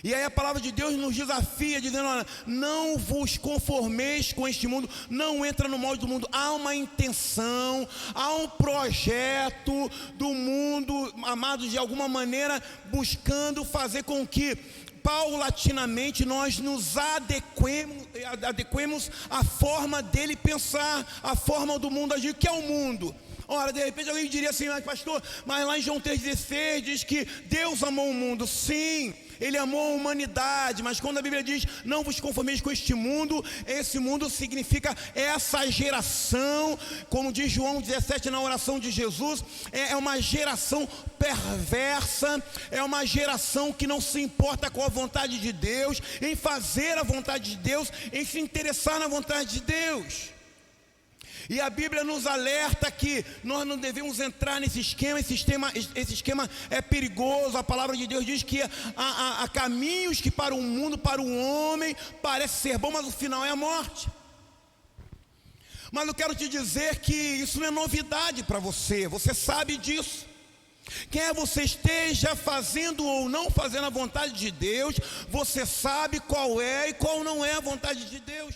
E aí a palavra de Deus nos desafia, dizendo: olha, não vos conformeis com este mundo, não entra no molde do mundo. Há uma intenção, há um projeto do mundo, amados, de alguma maneira buscando fazer com que paulatinamente nós nos adequemos à forma dele pensar, à forma do mundo agir. O que é o mundo? Ora, de repente alguém diria assim: mas pastor, mas lá em João 3,16 diz que Deus amou o mundo. Sim, Ele amou a humanidade, mas quando a Bíblia diz: não vos conformeis com este mundo, esse mundo significa essa geração, como diz João 17 na oração de Jesus, é uma geração perversa, é uma geração que não se importa com a vontade de Deus, em fazer a vontade de Deus, em se interessar na vontade de Deus. E a Bíblia nos alerta que nós não devemos entrar nesse esquema. Esse esquema é perigoso. A palavra de Deus diz que há caminhos que para o mundo, para o homem, parece ser bom, mas o final é a morte. Mas eu quero te dizer que isso não é novidade para você, você sabe disso. Quer você esteja fazendo ou não fazendo a vontade de Deus, você sabe qual é e qual não é a vontade de Deus.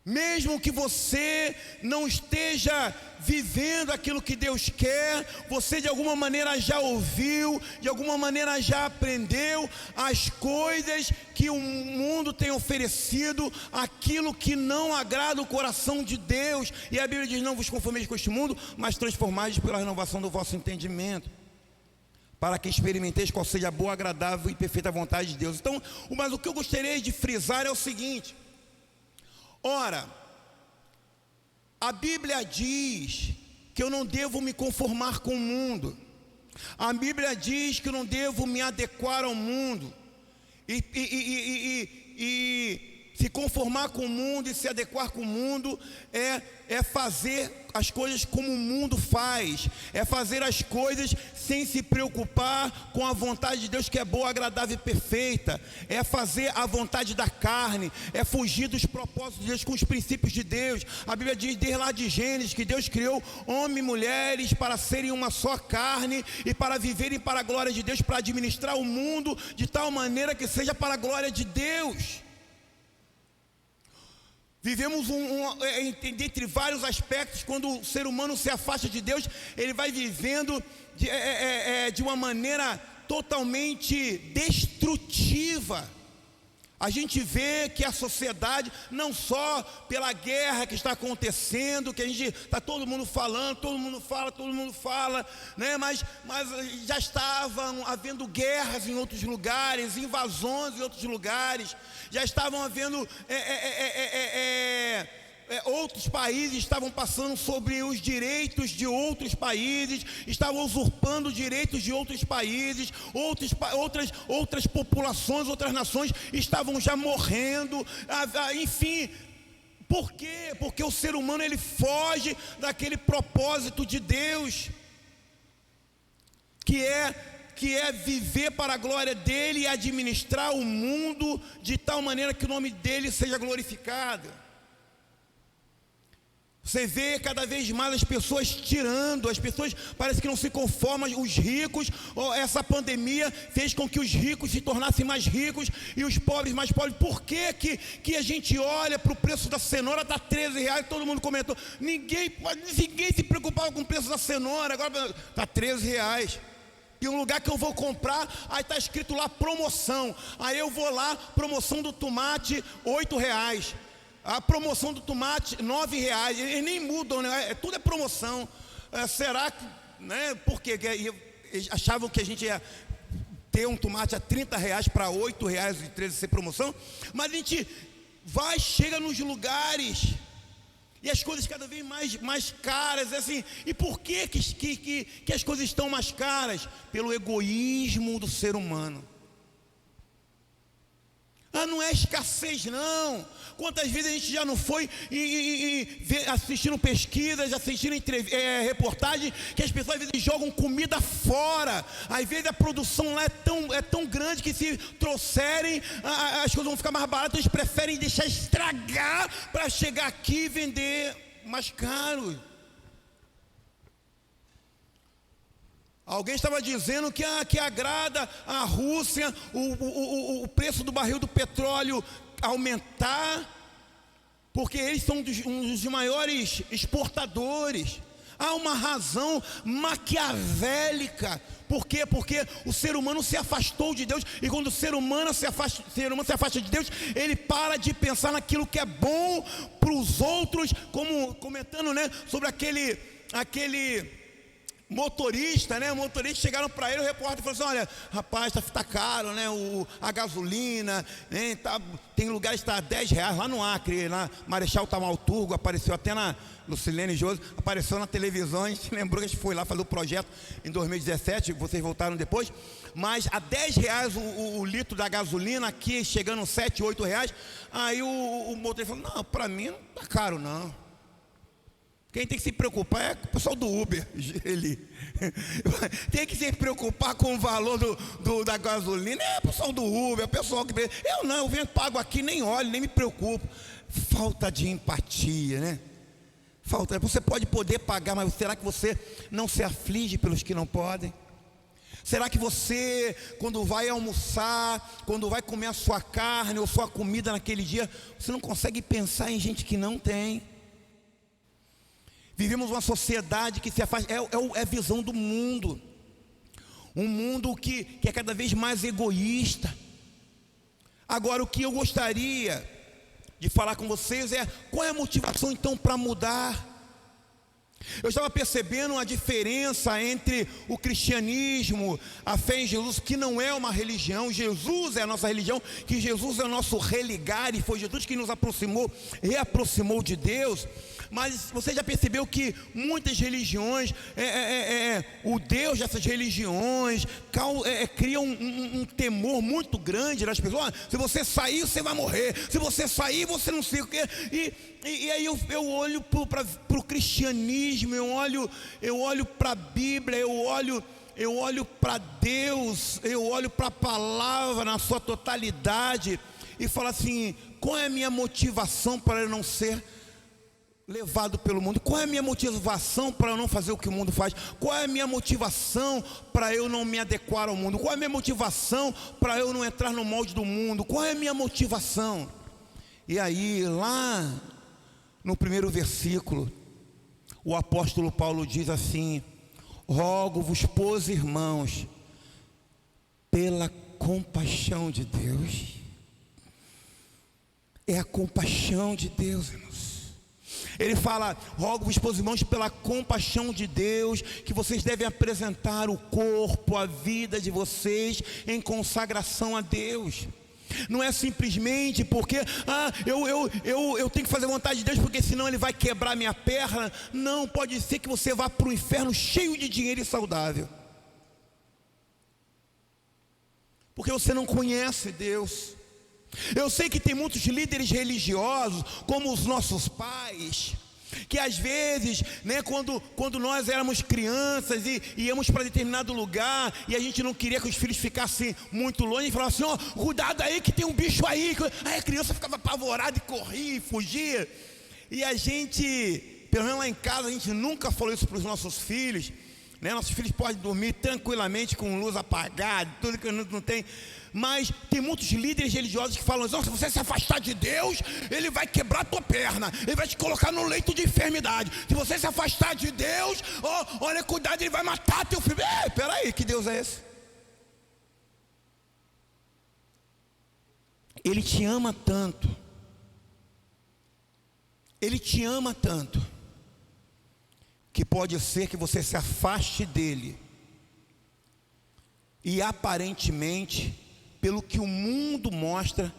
Mesmo que você não esteja vivendo aquilo que Deus quer, você de alguma maneira já ouviu, de alguma maneira já aprendeu as coisas que o mundo tem oferecido, aquilo que não agrada o coração de Deus. E a Bíblia diz: não vos conformeis com este mundo, mas transformai-vos pela renovação do vosso entendimento, para que experimenteis qual seja a boa, agradável e perfeita vontade de Deus. Então, mas o que eu gostaria de frisar é o seguinte: ora, a Bíblia diz que eu não devo me conformar com o mundo. A Bíblia diz que eu não devo me adequar ao mundo. E se conformar com o mundo e se adequar com o mundo é fazer as coisas como o mundo faz, é fazer as coisas sem se preocupar com a vontade de Deus, que é boa, agradável e perfeita, é fazer a vontade da carne, é fugir dos propósitos de Deus, com os princípios de Deus. A Bíblia diz desde lá de Gênesis que Deus criou homens e mulheres para serem uma só carne e para viverem para a glória de Deus, para administrar o mundo de tal maneira que seja para a glória de Deus. Vivemos entre vários aspectos. Quando o ser humano se afasta de Deus, ele vai vivendo de uma maneira totalmente destrutiva. A gente vê que a sociedade, não só pela guerra que está acontecendo, que a gente está todo mundo falando, todo mundo fala, né? Mas já estavam havendo guerras em outros lugares, invasões em outros lugares, já estavam havendo outros países estavam passando sobre os direitos de outros países, estavam usurpando direitos de outros países, outras populações, outras nações estavam já morrendo, enfim. Por quê? Porque o ser humano ele foge daquele propósito de Deus, que é viver para a glória dele e administrar o mundo de tal maneira que o nome dele seja glorificado. Você vê cada vez mais as pessoas tirando, as pessoas parece que não se conformam, os ricos. Essa pandemia fez com que os ricos se tornassem mais ricos e os pobres mais pobres. Por que a gente olha para o preço da cenoura, está R$13, todo mundo comentou, ninguém se preocupava com o preço da cenoura, agora está R$13. E um lugar que eu vou comprar, aí está escrito lá promoção, aí eu vou lá, promoção do tomate R$8, a promoção do tomate R$9, eles nem mudam, né? Tudo é promoção. Será que, né? Porque eles achavam que a gente ia ter um tomate a R$30 para R$8,13 ser promoção, mas a gente chega nos lugares e as coisas cada vez mais caras, assim. E por que as coisas estão mais caras? Pelo egoísmo do ser humano. Não é escassez não. Quantas vezes a gente já não foi assistindo pesquisas, assistindo reportagens, que as pessoas às vezes jogam comida fora. Às vezes a produção lá é tão grande que se trouxerem, as coisas vão ficar mais baratas. Eles preferem deixar estragar para chegar aqui e vender mais caro. Alguém estava dizendo que agrada a Rússia o preço do barril do petróleo aumentar, porque eles são um dos maiores exportadores. Há uma razão maquiavélica. Por quê? Porque o ser humano se afastou de Deus, e quando o ser humano se afasta de Deus, ele para de pensar naquilo que é bom para os outros, como comentando, né, sobre aquele motorista, né? O motorista, chegaram para ele, o repórter falou assim: olha, rapaz, tá caro, né? A gasolina, né? Tem lugares que está R$10 lá no Acre, lá Marechal Taumaturgo, apareceu até na Lucilene José, apareceu na televisão. A gente lembrou que a gente foi lá fazer o projeto em 2017, vocês voltaram depois, mas a R$10 o litro da gasolina, aqui chegando R$7, R$8. Aí o motorista falou: não, para mim não tá caro não. Quem tem que se preocupar é o pessoal do Uber, tem que se preocupar com o valor da gasolina, é o pessoal do Uber, é o pessoal que... Eu não, eu venho, pago aqui, nem olho, nem me preocupo. falta de empatia, né? Você pode poder pagar, mas será que você não se aflige pelos que não podem? Será que você, quando vai almoçar, quando vai comer a sua carne ou sua comida naquele dia, você não consegue pensar em gente que não tem? Vivemos uma sociedade que se afasta, é a visão do mundo. Um mundo que é cada vez mais egoísta. Agora, o que eu gostaria de falar com vocês é: qual é a motivação então para mudar? Eu estava percebendo a diferença entre o cristianismo, a fé em Jesus, que não é uma religião. Jesus é a nossa religião, que Jesus é o nosso religar, e foi Jesus que nos aproximou, reaproximou de Deus. Mas você já percebeu que muitas religiões, o Deus dessas religiões cria um temor muito grande nas pessoas. Se você sair, você vai morrer. Se você sair, você não sei o quê. E aí eu olho para o cristianismo, eu olho para a Bíblia, eu olho para Deus, eu olho para a palavra na sua totalidade e falo assim: qual é a minha motivação para eu não ser levado pelo mundo? Qual é a minha motivação para eu não fazer o que o mundo faz? Qual é a minha motivação para eu não me adequar ao mundo? Qual é a minha motivação para eu não entrar no molde do mundo? Qual é a minha motivação? E aí, lá no primeiro versículo, o apóstolo Paulo diz assim: rogo-vos, pois, irmãos, pela compaixão de Deus. É a compaixão de Deus, irmãos. Ele fala: rogo-vos, pois, irmãos, pela compaixão de Deus, que vocês devem apresentar o corpo, a vida de vocês em consagração a Deus. Não é simplesmente porque eu tenho que fazer a vontade de Deus, porque senão Ele vai quebrar minha perna. Não, pode ser que você vá para o inferno cheio de dinheiro e saudável, porque você não conhece Deus. Eu sei que tem muitos líderes religiosos, como os nossos pais, que às vezes, né, quando nós éramos crianças e íamos para determinado lugar e a gente não queria que os filhos ficassem muito longe, e falavam assim: ó, cuidado aí que tem um bicho aí. Aí a criança ficava apavorada e corria e fugia. E a gente, pelo menos lá em casa, a gente nunca falou isso para os nossos filhos, né? Nossos filhos podem dormir tranquilamente com luz apagada, tudo que não tem. Mas tem muitos líderes religiosos que falam: se você se afastar de Deus, Ele vai quebrar a tua perna, Ele vai te colocar no leito de enfermidade. Se você se afastar de Deus, olha, cuidado, Ele vai matar teu filho. Peraí, que Deus é esse? Ele te ama tanto, Ele te ama tanto, que pode ser que você se afaste dEle e aparentemente, pelo que o mundo mostra,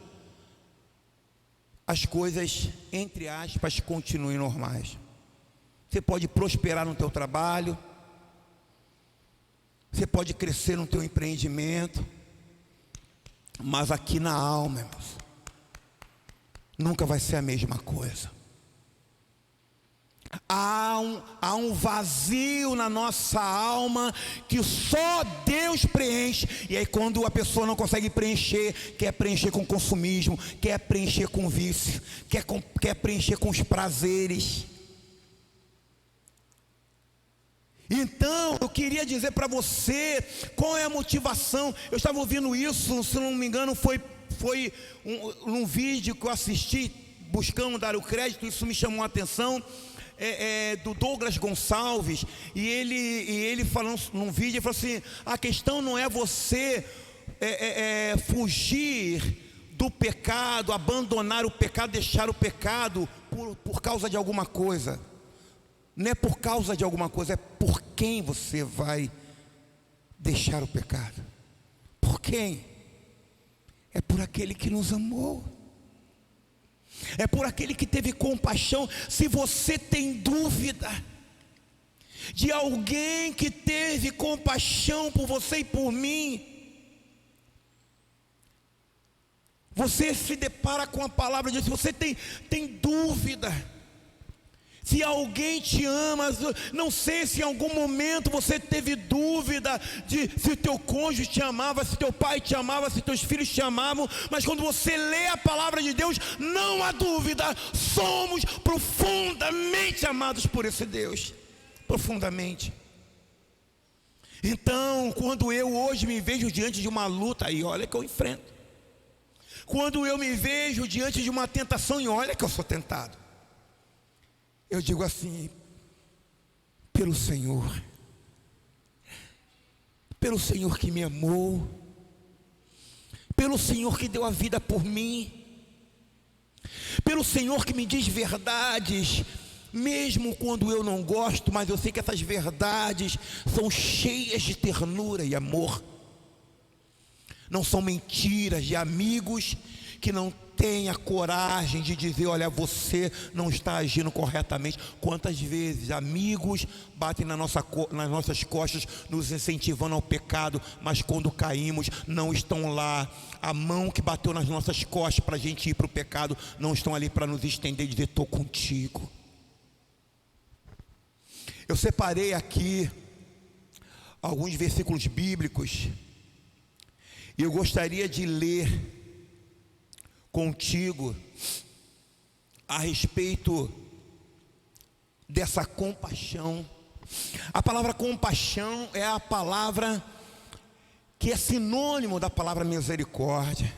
as coisas, entre aspas, continuem normais. Você pode prosperar no teu trabalho, você pode crescer no teu empreendimento, mas aqui na alma, irmãos, nunca vai ser a mesma coisa. Há um vazio na nossa alma que só Deus preenche. E aí, quando a pessoa não consegue preencher, quer preencher com consumismo, quer preencher com vício, quer preencher com os prazeres. Então, eu queria dizer para você qual é a motivação. Eu estava ouvindo isso, se não me engano, foi num vídeo que eu assisti, buscando dar o crédito. Isso me chamou a atenção. Do Douglas Gonçalves, e ele falando num vídeo, ele falou assim: a questão não é você fugir do pecado, abandonar o pecado, deixar o pecado por causa de alguma coisa. Não é por causa de alguma coisa, é por quem você vai deixar o pecado. Por quem? É por aquele que nos amou. É por aquele que teve compaixão. Se você tem dúvida de alguém que teve compaixão por você e por mim, você se depara com a palavra de Deus. Se você tem dúvida Se alguém te ama, não sei se em algum momento você teve dúvida de se teu cônjuge te amava, se teu pai te amava, se teus filhos te amavam, mas quando você lê a palavra de Deus, não há dúvida, somos profundamente amados por esse Deus, profundamente. Então, quando eu hoje me vejo diante de uma luta, e olha que eu enfrento, quando eu me vejo diante de uma tentação, e olha que eu sou tentado, eu digo assim: pelo Senhor que me amou, pelo Senhor que deu a vida por mim, pelo Senhor que me diz verdades, mesmo quando eu não gosto, mas eu sei que essas verdades são cheias de ternura e amor, não são mentiras de amigos que não têm a coragem de dizer: olha, você não está agindo corretamente. Quantas vezes amigos batem nas nossas costas, nos incentivando ao pecado, mas quando caímos, não estão lá. A mão que bateu nas nossas costas para a gente ir para o pecado, não estão ali para nos estender e dizer: estou contigo. Eu separei aqui alguns versículos bíblicos e eu gostaria de ler contigo a respeito dessa compaixão. A palavra compaixão é a palavra que é sinônimo da palavra misericórdia.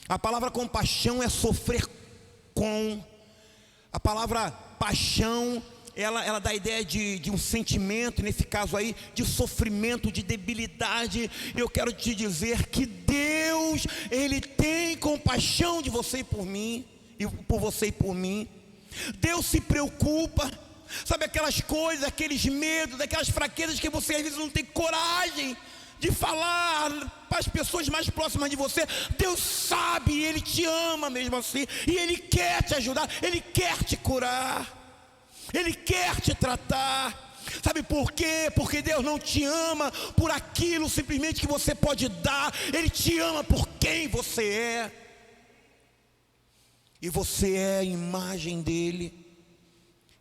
A palavra compaixão é sofrer com. A palavra paixão, ela dá a ideia de um sentimento, nesse caso aí, de sofrimento, de debilidade. Eu quero te dizer que Deus, Ele tem compaixão de você e por mim, e por você e por mim. Deus se preocupa. Sabe aquelas coisas, aqueles medos, aquelas fraquezas que você às vezes não tem coragem de falar para as pessoas mais próximas de você? Deus sabe, Ele te ama mesmo assim, e Ele quer te ajudar, Ele quer te curar, Ele quer te tratar. Sabe por quê? Porque Deus não te ama por aquilo simplesmente que você pode dar. Ele te ama por quem você é. E você é a imagem dEle.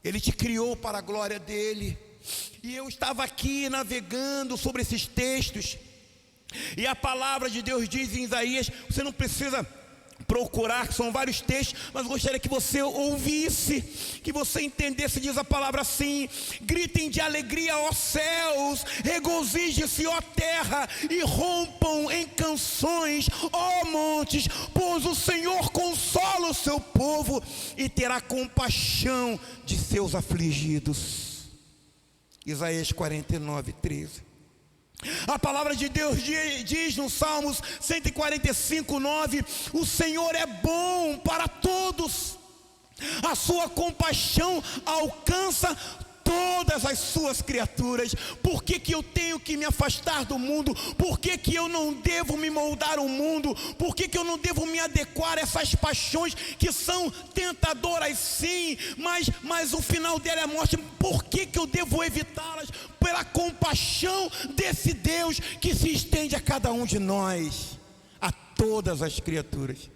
Ele te criou para a glória dEle. E eu estava aqui navegando sobre esses textos, e a palavra de Deus diz em Isaías, você não precisa procurar, que são vários textos, mas gostaria que você ouvisse, que você entendesse. Diz a palavra assim: gritem de alegria, ó céus, regozijem-se, ó terra, e rompam em canções, ó montes, pois o Senhor consola o seu povo e terá compaixão de seus afligidos. Isaías 49, 13. A palavra de Deus diz no Salmos 145, 9: o Senhor é bom para todos, a sua compaixão alcança todas as suas criaturas. Por que eu tenho que me afastar do mundo? Por que eu não devo me moldar ao mundo? Por que eu não devo me adequar a essas paixões que são tentadoras sim, mas o final dela é a morte? Por que eu devo evitá-las? Pela compaixão desse Deus que se estende a cada um de nós, a todas as criaturas.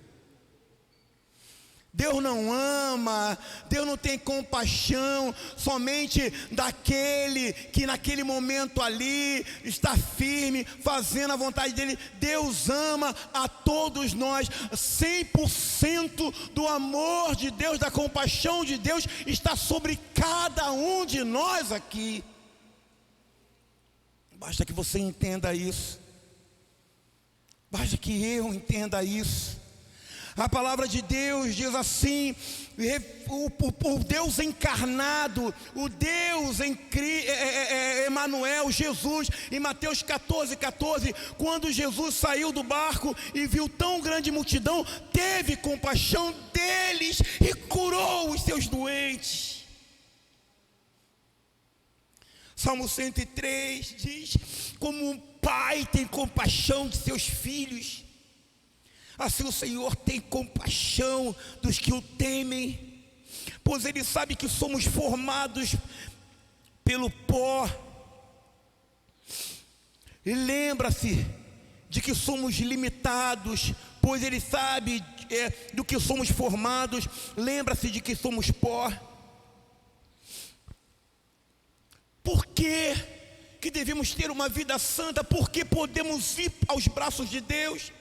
Deus não ama, Deus não tem compaixão somente daquele que naquele momento ali está firme, fazendo a vontade dele. Deus ama a todos nós. 100% do amor de Deus, da compaixão de Deus está sobre cada um de nós aqui. Basta que você entenda isso. Basta que eu entenda isso. A palavra de Deus diz assim: o Deus encarnado, o Deus Emanuel, Jesus, em Mateus 14, 14, quando Jesus saiu do barco e viu tão grande multidão, teve compaixão deles e curou os seus doentes. Salmo 103 diz: como um pai tem compaixão de seus filhos, assim o Senhor tem compaixão dos que o temem, pois Ele sabe que somos formados pelo pó, e lembra-se de que somos limitados, pois Ele sabe do que somos formados. Lembra-se de que somos pó. que devemos ter uma vida santa? Por que podemos ir aos braços de Deus?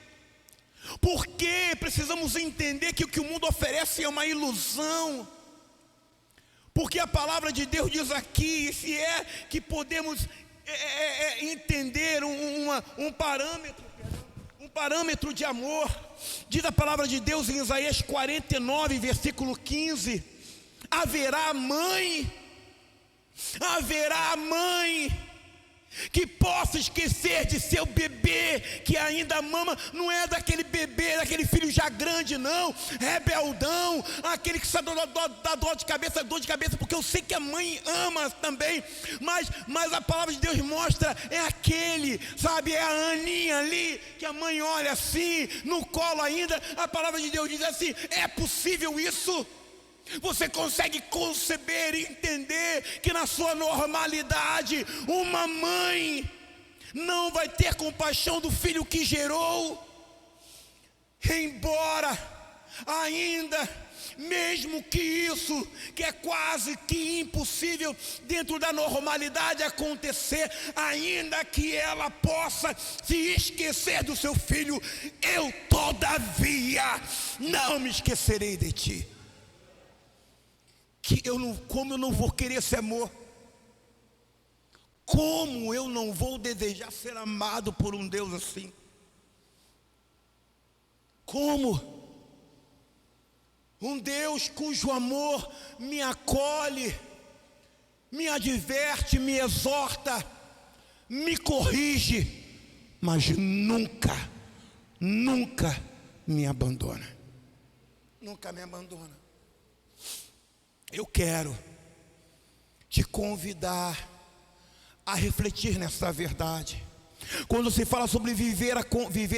Por que precisamos entender que o que o mundo oferece é uma ilusão? Porque a palavra de Deus diz aqui, se é que podemos entender um parâmetro de amor. Diz a palavra de Deus em Isaías 49, versículo 15: haverá mãe que possa esquecer de seu bebê que ainda mama. Não é daquele bebê, daquele filho já grande, não, rebeldão, aquele que só dá dor de cabeça, porque eu sei que a mãe ama também, mas a palavra de Deus mostra, é aquele, sabe, é a Aninha ali, que a mãe olha assim, no colo ainda. A palavra de Deus diz assim: é possível isso? Você consegue conceber e entender que na sua normalidade uma mãe não vai ter compaixão do filho que gerou? Embora ainda, mesmo que isso, que é quase que impossível dentro da normalidade acontecer, ainda que ela possa se esquecer do seu filho, eu todavia não me esquecerei de ti. Como eu não vou querer esse amor? Como eu não vou desejar ser amado por um Deus assim? Como? Um Deus cujo amor me acolhe, me adverte, me exorta, me corrige, mas nunca me abandona. Nunca me abandona. Eu quero te convidar a refletir nessa verdade. Quando se fala sobre viver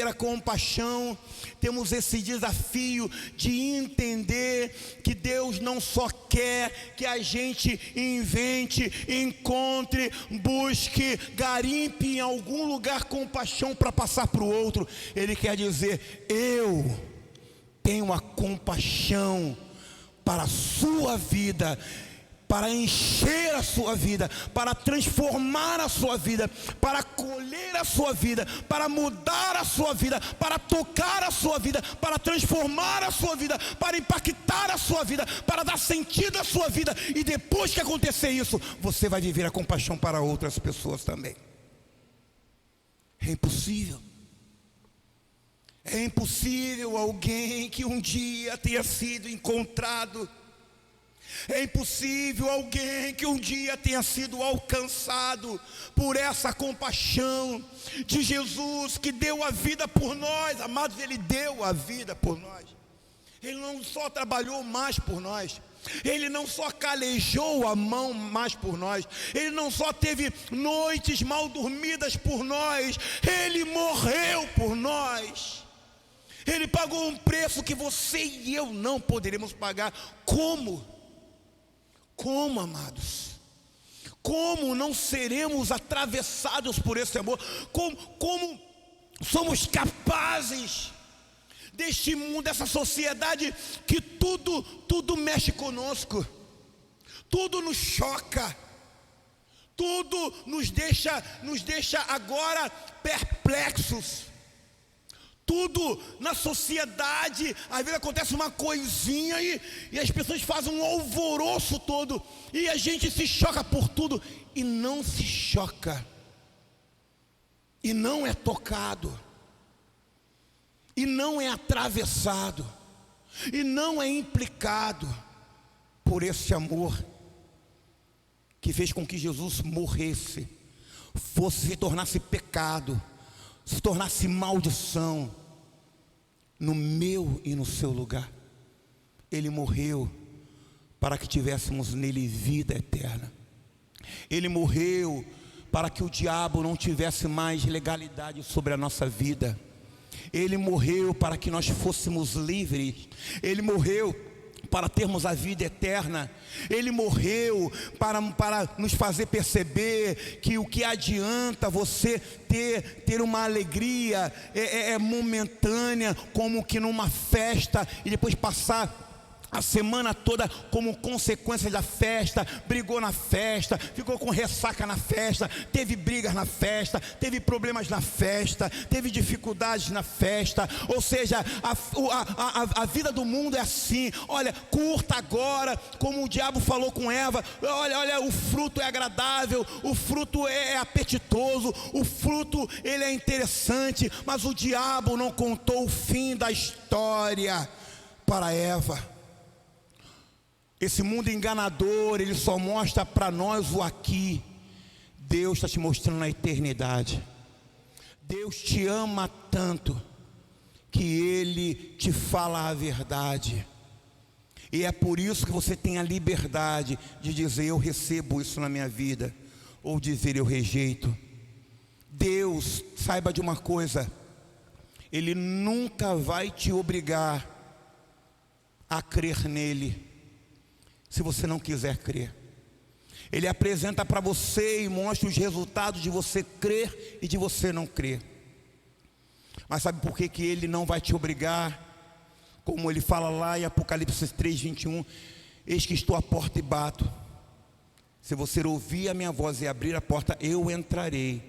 a compaixão, temos esse desafio de entender que Deus não só quer que a gente invente, encontre, busque, garimpe em algum lugar compaixão para passar para o outro. Ele quer dizer: eu tenho a compaixão para a sua vida, para encher a sua vida, para transformar a sua vida, para colher a sua vida, para mudar a sua vida, para tocar a sua vida, para transformar a sua vida, para impactar a sua vida, para dar sentido à sua vida. E depois que acontecer isso, você vai viver a compaixão para outras pessoas também. É impossível. É impossível alguém que um dia tenha sido encontrado. É impossível alguém que um dia tenha sido alcançado por essa compaixão de Jesus, que deu a vida por nós. Amados, Ele deu a vida por nós. Ele não só trabalhou mais por nós, Ele não só calejou a mão mais por nós, Ele não só teve noites mal dormidas por nós, Ele morreu por nós. Ele pagou um preço que você e eu não poderemos pagar. Como, amados? Como não seremos atravessados por esse amor? Como somos capazes deste mundo, dessa sociedade que tudo mexe conosco, tudo nos choca, tudo nos deixa agora perplexos. Tudo na sociedade, às vezes acontece uma coisinha e as pessoas fazem um alvoroço todo, e a gente se choca por tudo, e não se choca, e não é tocado, e não é atravessado, e não é implicado por esse amor que fez com que Jesus morresse, se tornasse pecado, se tornasse maldição no meu e no seu lugar. Ele morreu para que tivéssemos nele vida eterna. Ele morreu para que o diabo não tivesse mais legalidade sobre a nossa vida. Ele morreu para que nós fôssemos livres. Ele morreu para termos a vida eterna. Ele morreu para nos fazer perceber que o que adianta você ter uma alegria é momentânea, como que numa festa, e depois passar a semana toda como consequência da festa, brigou na festa, ficou com ressaca na festa, teve brigas na festa, teve problemas na festa, teve dificuldades na festa. Ou seja, a vida do mundo é assim. Olha, curta agora, como o diabo falou com Eva. Olha, o fruto é agradável, o fruto é apetitoso, o fruto ele é interessante, mas o diabo não contou o fim da história para Eva. Esse mundo enganador, ele só mostra para nós o aqui. Deus está te mostrando na eternidade. Deus te ama tanto que Ele te fala a verdade. E é por isso que você tem a liberdade de dizer: eu recebo isso na minha vida, ou dizer: eu rejeito. Deus, saiba de uma coisa, Ele nunca vai te obrigar a crer nele se você não quiser crer. Ele apresenta para você e mostra os resultados de você crer e de você não crer. Mas sabe por que ele não vai te obrigar? Como ele fala lá em Apocalipse 3:21, eis que estou à porta e bato. Se você ouvir a minha voz e abrir a porta, eu entrarei,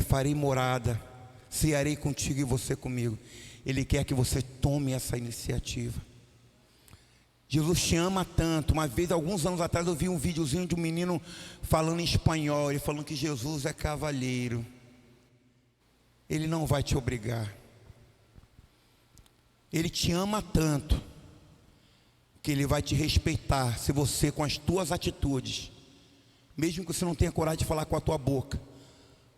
farei morada, cearei contigo e você comigo. Ele quer que você tome essa iniciativa. Jesus te ama tanto. Uma vez, alguns anos atrás, eu vi um videozinho de um menino falando em espanhol, ele falando que Jesus é cavalheiro. Ele não vai te obrigar. Ele te ama tanto que ele vai te respeitar se você, com as tuas atitudes, mesmo que você não tenha coragem de falar com a tua boca,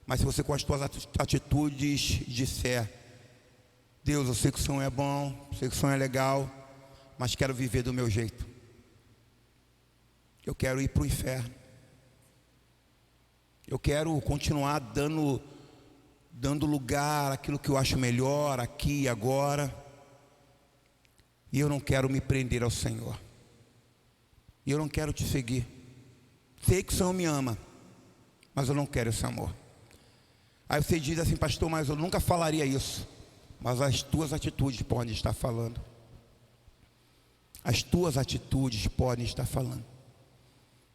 mas se você, com as tuas atitudes, disser: Deus, eu sei que o Senhor é bom, eu sei que o Senhor é legal, mas quero viver do meu jeito. Eu quero ir para o inferno. Eu quero continuar dando lugar àquilo que eu acho melhor, aqui e agora. E eu não quero me prender ao Senhor. E eu não quero te seguir. Sei que o Senhor me ama, mas eu não quero esse amor. Aí você diz assim: pastor, mas eu nunca falaria isso. Mas as tuas atitudes podem estar falando. As tuas atitudes podem estar falando.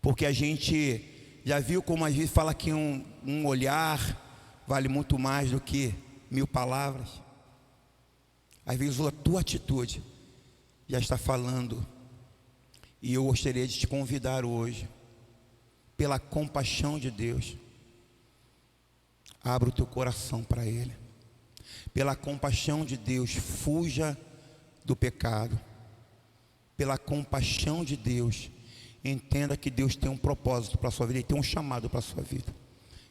Porque a gente já viu como a gente fala que um olhar vale muito mais do que 1000 palavras. Às vezes a tua atitude já está falando. E eu gostaria de te convidar hoje, pela compaixão de Deus, abra o teu coração para Ele. Pela compaixão de Deus, fuja do pecado. Pela compaixão de Deus, entenda que Deus tem um propósito para a sua vida, Ele tem um chamado para a sua vida.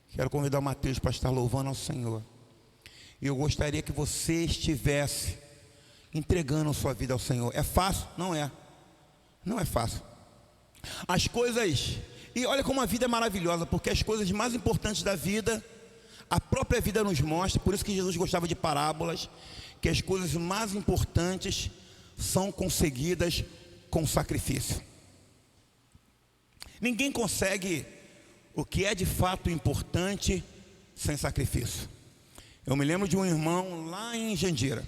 Quero convidar o Mateus para estar louvando ao Senhor. E eu gostaria que você estivesse entregando a sua vida ao Senhor. É fácil? Não é. Não é fácil. As coisas, e olha como a vida é maravilhosa, porque as coisas mais importantes da vida, a própria vida nos mostra. Por isso que Jesus gostava de parábolas, que as coisas mais importantes são conseguidas com sacrifício. Ninguém consegue o que é de fato importante sem sacrifício. Eu me lembro de um irmão lá em Jandira.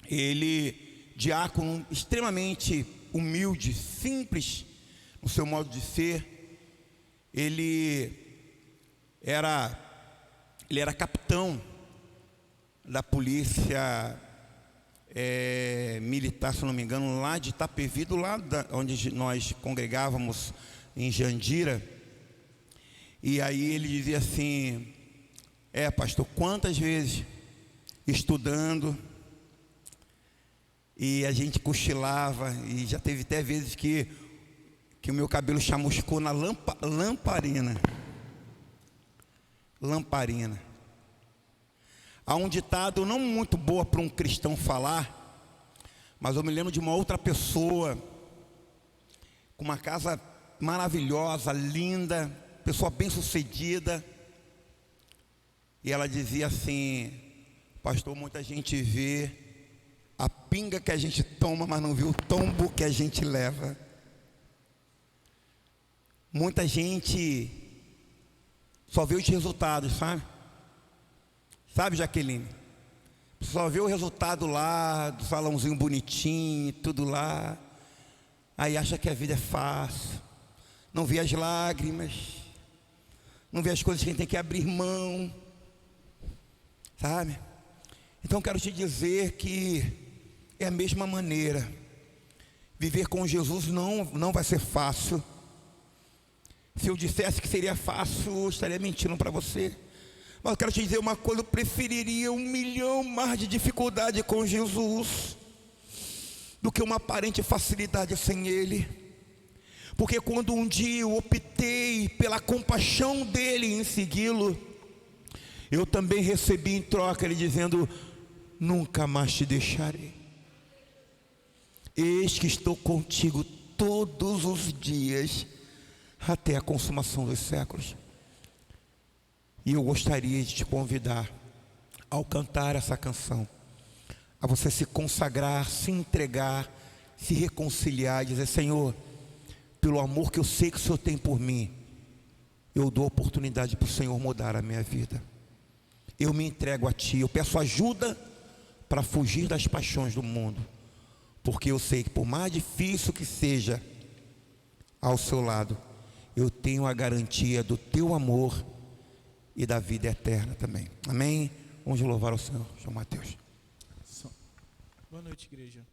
Ele, diácono, extremamente humilde, simples no seu modo de ser. Ele era capitão da polícia militar, se não me engano, lá de Itapevi, do lado onde nós congregávamos em Jandira. E aí ele dizia assim: pastor, quantas vezes estudando, e a gente cochilava, e já teve até vezes que o meu cabelo chamuscou na lamparina. Há um ditado não muito boa para um cristão falar, mas eu me lembro de uma outra pessoa com uma casa maravilhosa, linda, pessoa bem sucedida, e ela dizia assim: pastor, muita gente vê a pinga que a gente toma, mas não vê o tombo que a gente leva. Muita gente só vê os resultados, sabe? Sabe, Jaqueline? Só vê o resultado lá, do salãozinho bonitinho, tudo lá. Aí acha que a vida é fácil. Não vê as lágrimas. Não vê as coisas que a gente tem que abrir mão. Sabe? Então quero te dizer que é a mesma maneira. Viver com Jesus não vai ser fácil. Se eu dissesse que seria fácil, eu estaria mentindo para você. Mas eu quero te dizer uma coisa, eu preferiria 1 milhão mais de dificuldade com Jesus do que uma aparente facilidade sem Ele. Porque quando um dia eu optei pela compaixão dEle em segui-lo, eu também recebi em troca Ele dizendo: nunca mais te deixarei. Eis que estou contigo todos os dias, até a consumação dos séculos. E eu gostaria de te convidar, ao cantar essa canção, a você se consagrar, se entregar, se reconciliar, dizer: Senhor, pelo amor que eu sei que o Senhor tem por mim, eu dou oportunidade para o Senhor mudar a minha vida. Eu me entrego a Ti, eu peço ajuda para fugir das paixões do mundo, porque eu sei que por mais difícil que seja, ao seu lado, eu tenho a garantia do Teu amor e da vida eterna também. Amém? Vamos louvar ao Senhor. João Mateus. Boa noite, igreja.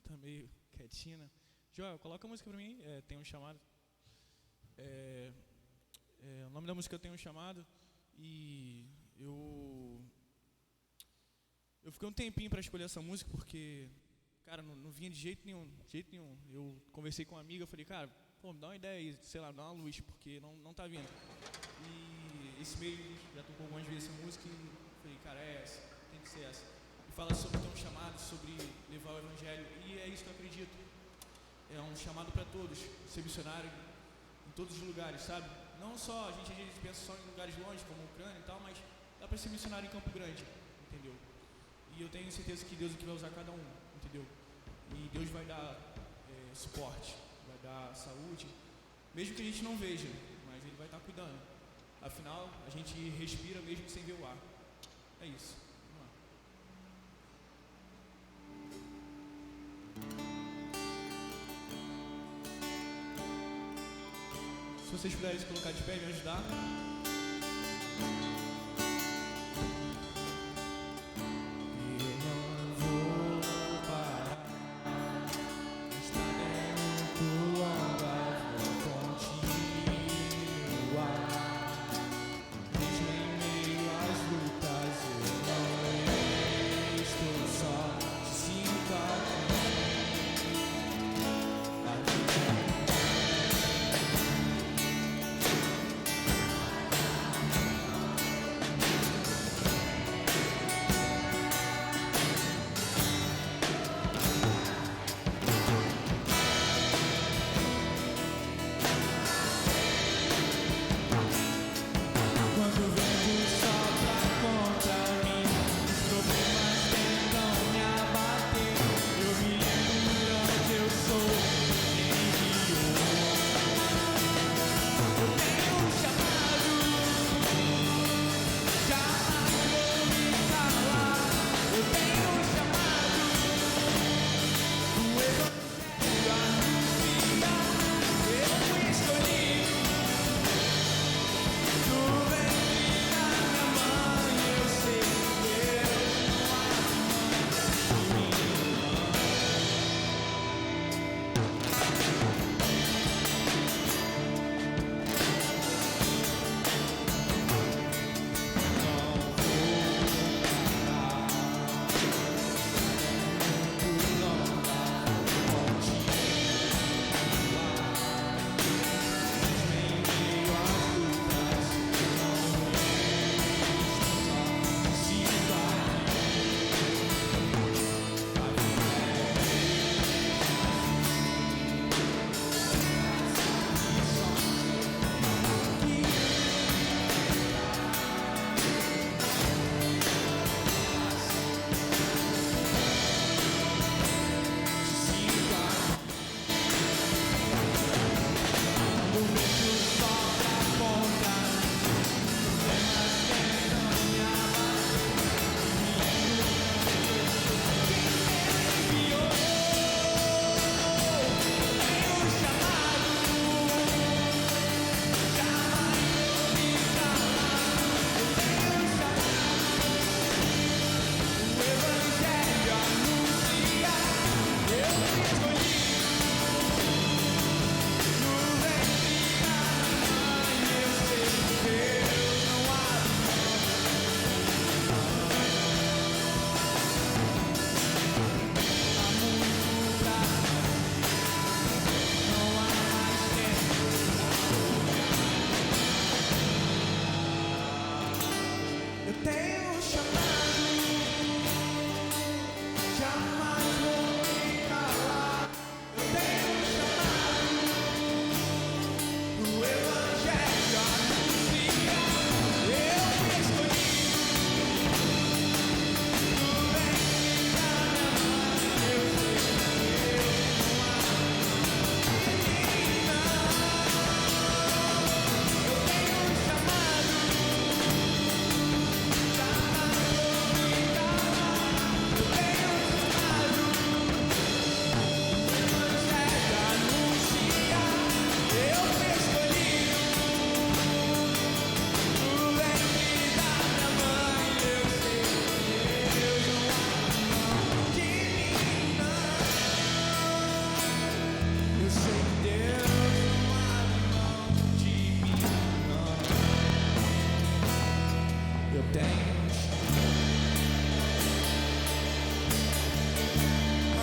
Tá meio quietinha, né? Joel, coloca a música pra mim. Tem um chamado. O nome da música Tem um Chamado. E eu fiquei um tempinho para escolher essa música porque, cara, não vinha de jeito nenhum. Eu conversei com uma amiga, falei: cara, pô, me dá uma ideia aí, sei lá, dá uma luz, porque não tá vindo. E esse mês já tocou algumas vezes essa música e falei: cara, é essa, tem que ser essa. E fala sobre ter um chamado, sobre levar o evangelho, e é isso que eu acredito. É um chamado para todos, ser missionário em todos os lugares, sabe? Não só, a gente às vezes pensa só em lugares longe, como a Ucrânia e tal, mas dá para ser missionário em Campo Grande, entendeu? E eu tenho certeza que Deus aqui vai usar cada um, entendeu? E Deus vai dar suporte, vai dar saúde, mesmo que a gente não veja, mas Ele vai estar cuidando. Afinal, a gente respira mesmo sem ver o ar. É isso. Se vocês puderem se colocar de pé e me ajudar.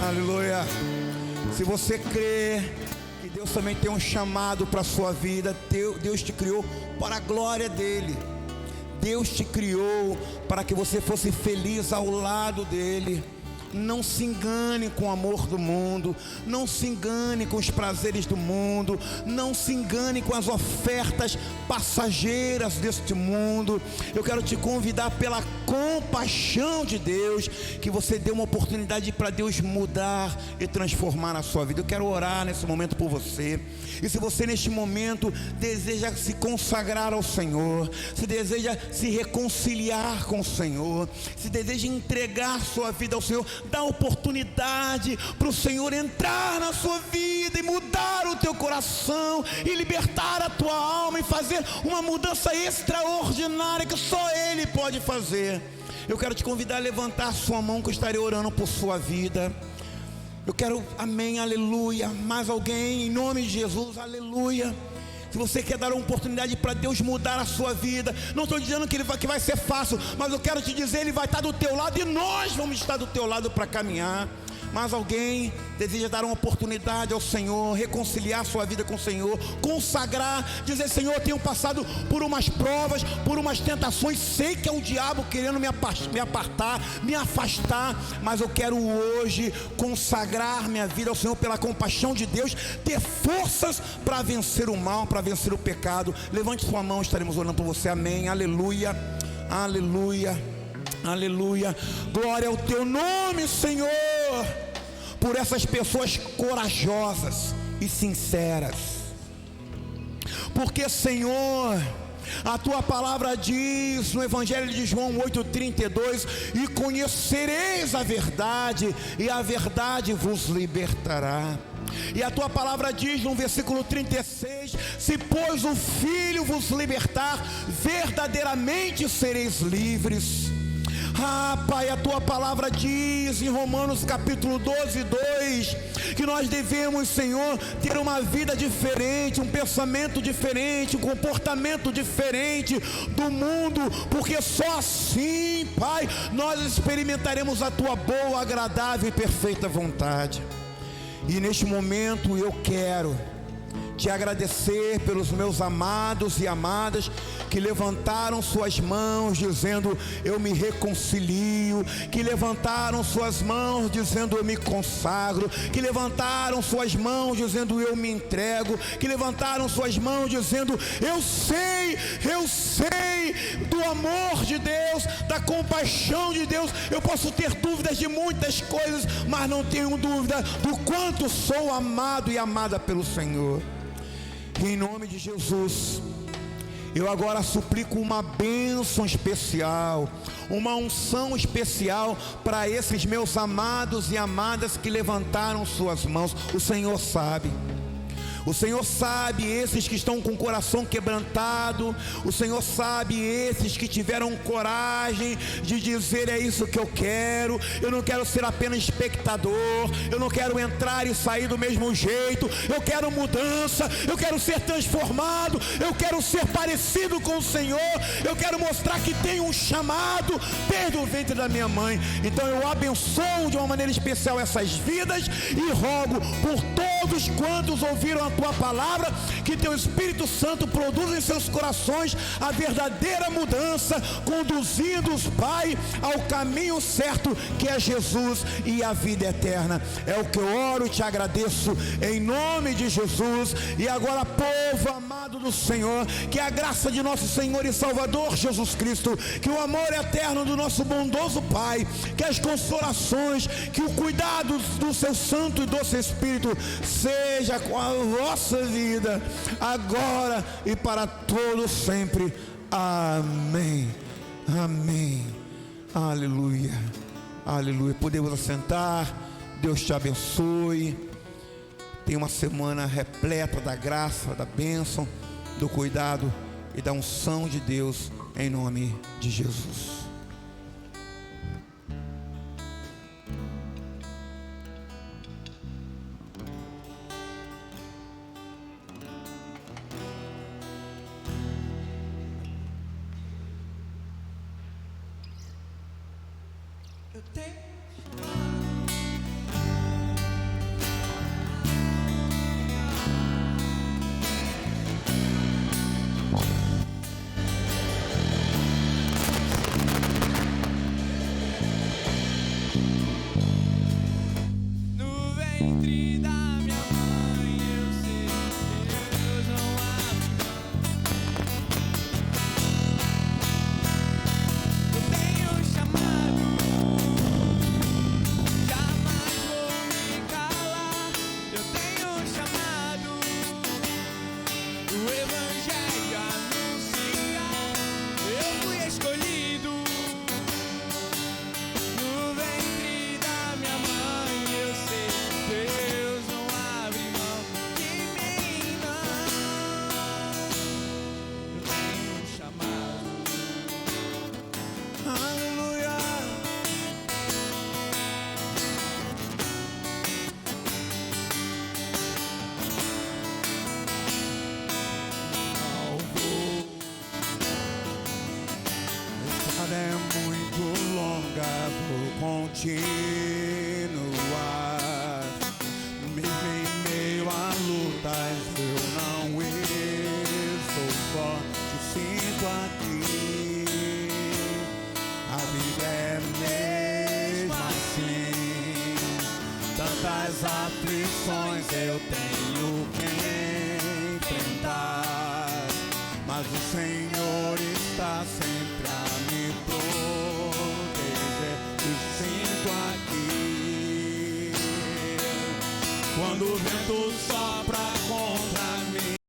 Aleluia. Se você crê que Deus também tem um chamado para a sua vida, Deus te criou para a glória dele. Deus te criou para que você fosse feliz ao lado dele. Não se engane com o amor do mundo, não se engane com os prazeres do mundo, não se engane com as ofertas passageiras deste mundo. Eu quero te convidar pela compaixão de Deus, que você dê uma oportunidade para Deus mudar e transformar a sua vida. Eu quero orar nesse momento por você. E se você neste momento deseja se consagrar ao Senhor, se deseja se reconciliar com o Senhor, se deseja entregar sua vida ao Senhor, dá oportunidade para o Senhor entrar na sua vida e mudar o teu coração e libertar a tua alma e fazer uma mudança extraordinária que só Ele pode fazer. Eu quero te convidar a levantar sua mão, que eu estarei orando por sua vida. Eu quero, amém, aleluia. Mais alguém, em nome de Jesus, aleluia. Se você quer dar uma oportunidade para Deus mudar a sua vida, não estou dizendo que vai ser fácil, mas eu quero te dizer, Ele vai estar do teu lado e nós vamos estar do teu lado para caminhar. Mas alguém deseja dar uma oportunidade ao Senhor, reconciliar sua vida com o Senhor, consagrar, dizer: Senhor, eu tenho passado por umas provas, por umas tentações, sei que é o diabo querendo me apartar, me afastar, mas eu quero hoje consagrar minha vida ao Senhor pela compaixão de Deus, ter forças para vencer o mal, para vencer o pecado. Levante sua mão, estaremos orando por você. Amém, aleluia, aleluia, aleluia. Glória ao teu nome, Senhor, por essas pessoas corajosas e sinceras, porque, Senhor, a tua palavra diz no Evangelho de João 8,32: e conhecereis a verdade, e a verdade vos libertará. E a tua palavra diz no versículo 36: se pois o Filho vos libertar, verdadeiramente sereis livres. Ah, Pai, a tua palavra diz em Romanos capítulo 12:2 que nós devemos, Senhor, ter uma vida diferente, um pensamento diferente, um comportamento diferente do mundo, porque só assim, Pai, nós experimentaremos a tua boa, agradável e perfeita vontade. E neste momento eu quero te agradecer pelos meus amados e amadas que levantaram suas mãos dizendo: eu me reconcilio, que levantaram suas mãos dizendo: eu me consagro, que levantaram suas mãos dizendo: eu me entrego, que levantaram suas mãos dizendo: eu sei do amor de Deus, da compaixão de Deus. Eu posso ter dúvidas de muitas coisas, mas não tenho dúvida do quanto sou amado e amada pelo Senhor. E em nome de Jesus, eu agora suplico uma bênção especial, uma unção especial para esses meus amados e amadas que levantaram suas mãos. O Senhor sabe. O Senhor sabe esses que estão com o coração quebrantado. O Senhor sabe esses que tiveram coragem de dizer: é isso que eu quero. Eu não quero ser apenas espectador, eu não quero entrar e sair do mesmo jeito. Eu quero mudança, eu quero ser transformado, eu quero ser parecido com o Senhor. Eu quero mostrar que tenho um chamado desde o ventre da minha mãe. Então eu abençoo de uma maneira especial essas vidas e rogo por todos quantos ouviram a tua palavra, que teu Espírito Santo produza em seus corações a verdadeira mudança, conduzindo-os, Pai, ao caminho certo, que é Jesus e a vida eterna. É o que eu oro e te agradeço em nome de Jesus. E agora, povo amado do Senhor, que a graça de nosso Senhor e Salvador Jesus Cristo, que o amor eterno do nosso bondoso Pai, que as consolações, que o cuidado do seu Santo e doce Espírito seja com a vossa vida, agora e para todos sempre. Amém. Amém. Aleluia. Aleluia. Podemos assentar. Deus te abençoe. Tenha uma semana repleta da graça, da bênção, do cuidado e da unção de Deus, em nome de Jesus. Eu tenho ventre da minha mãe eu sei que Deus não abre mão. Eu tenho um chamado, jamais vou me calar. Eu tenho um chamado, o Evangelho anunciar. Eu fui escolhido no ventre da minha mãe. Eu sei que Deus não abre mão de mim, não. Eu tenho um chamado. Aleluia. A estrada é muito longa, vou continuar. Mesmo em meio a lutas, eu não estou forte, sinto aqui. A vida é mesmo assim. Tantas aflições eu tenho que enfrentar, mas o Senhor está sempre a me proteger. Eu sinto aqui, quando o vento sopra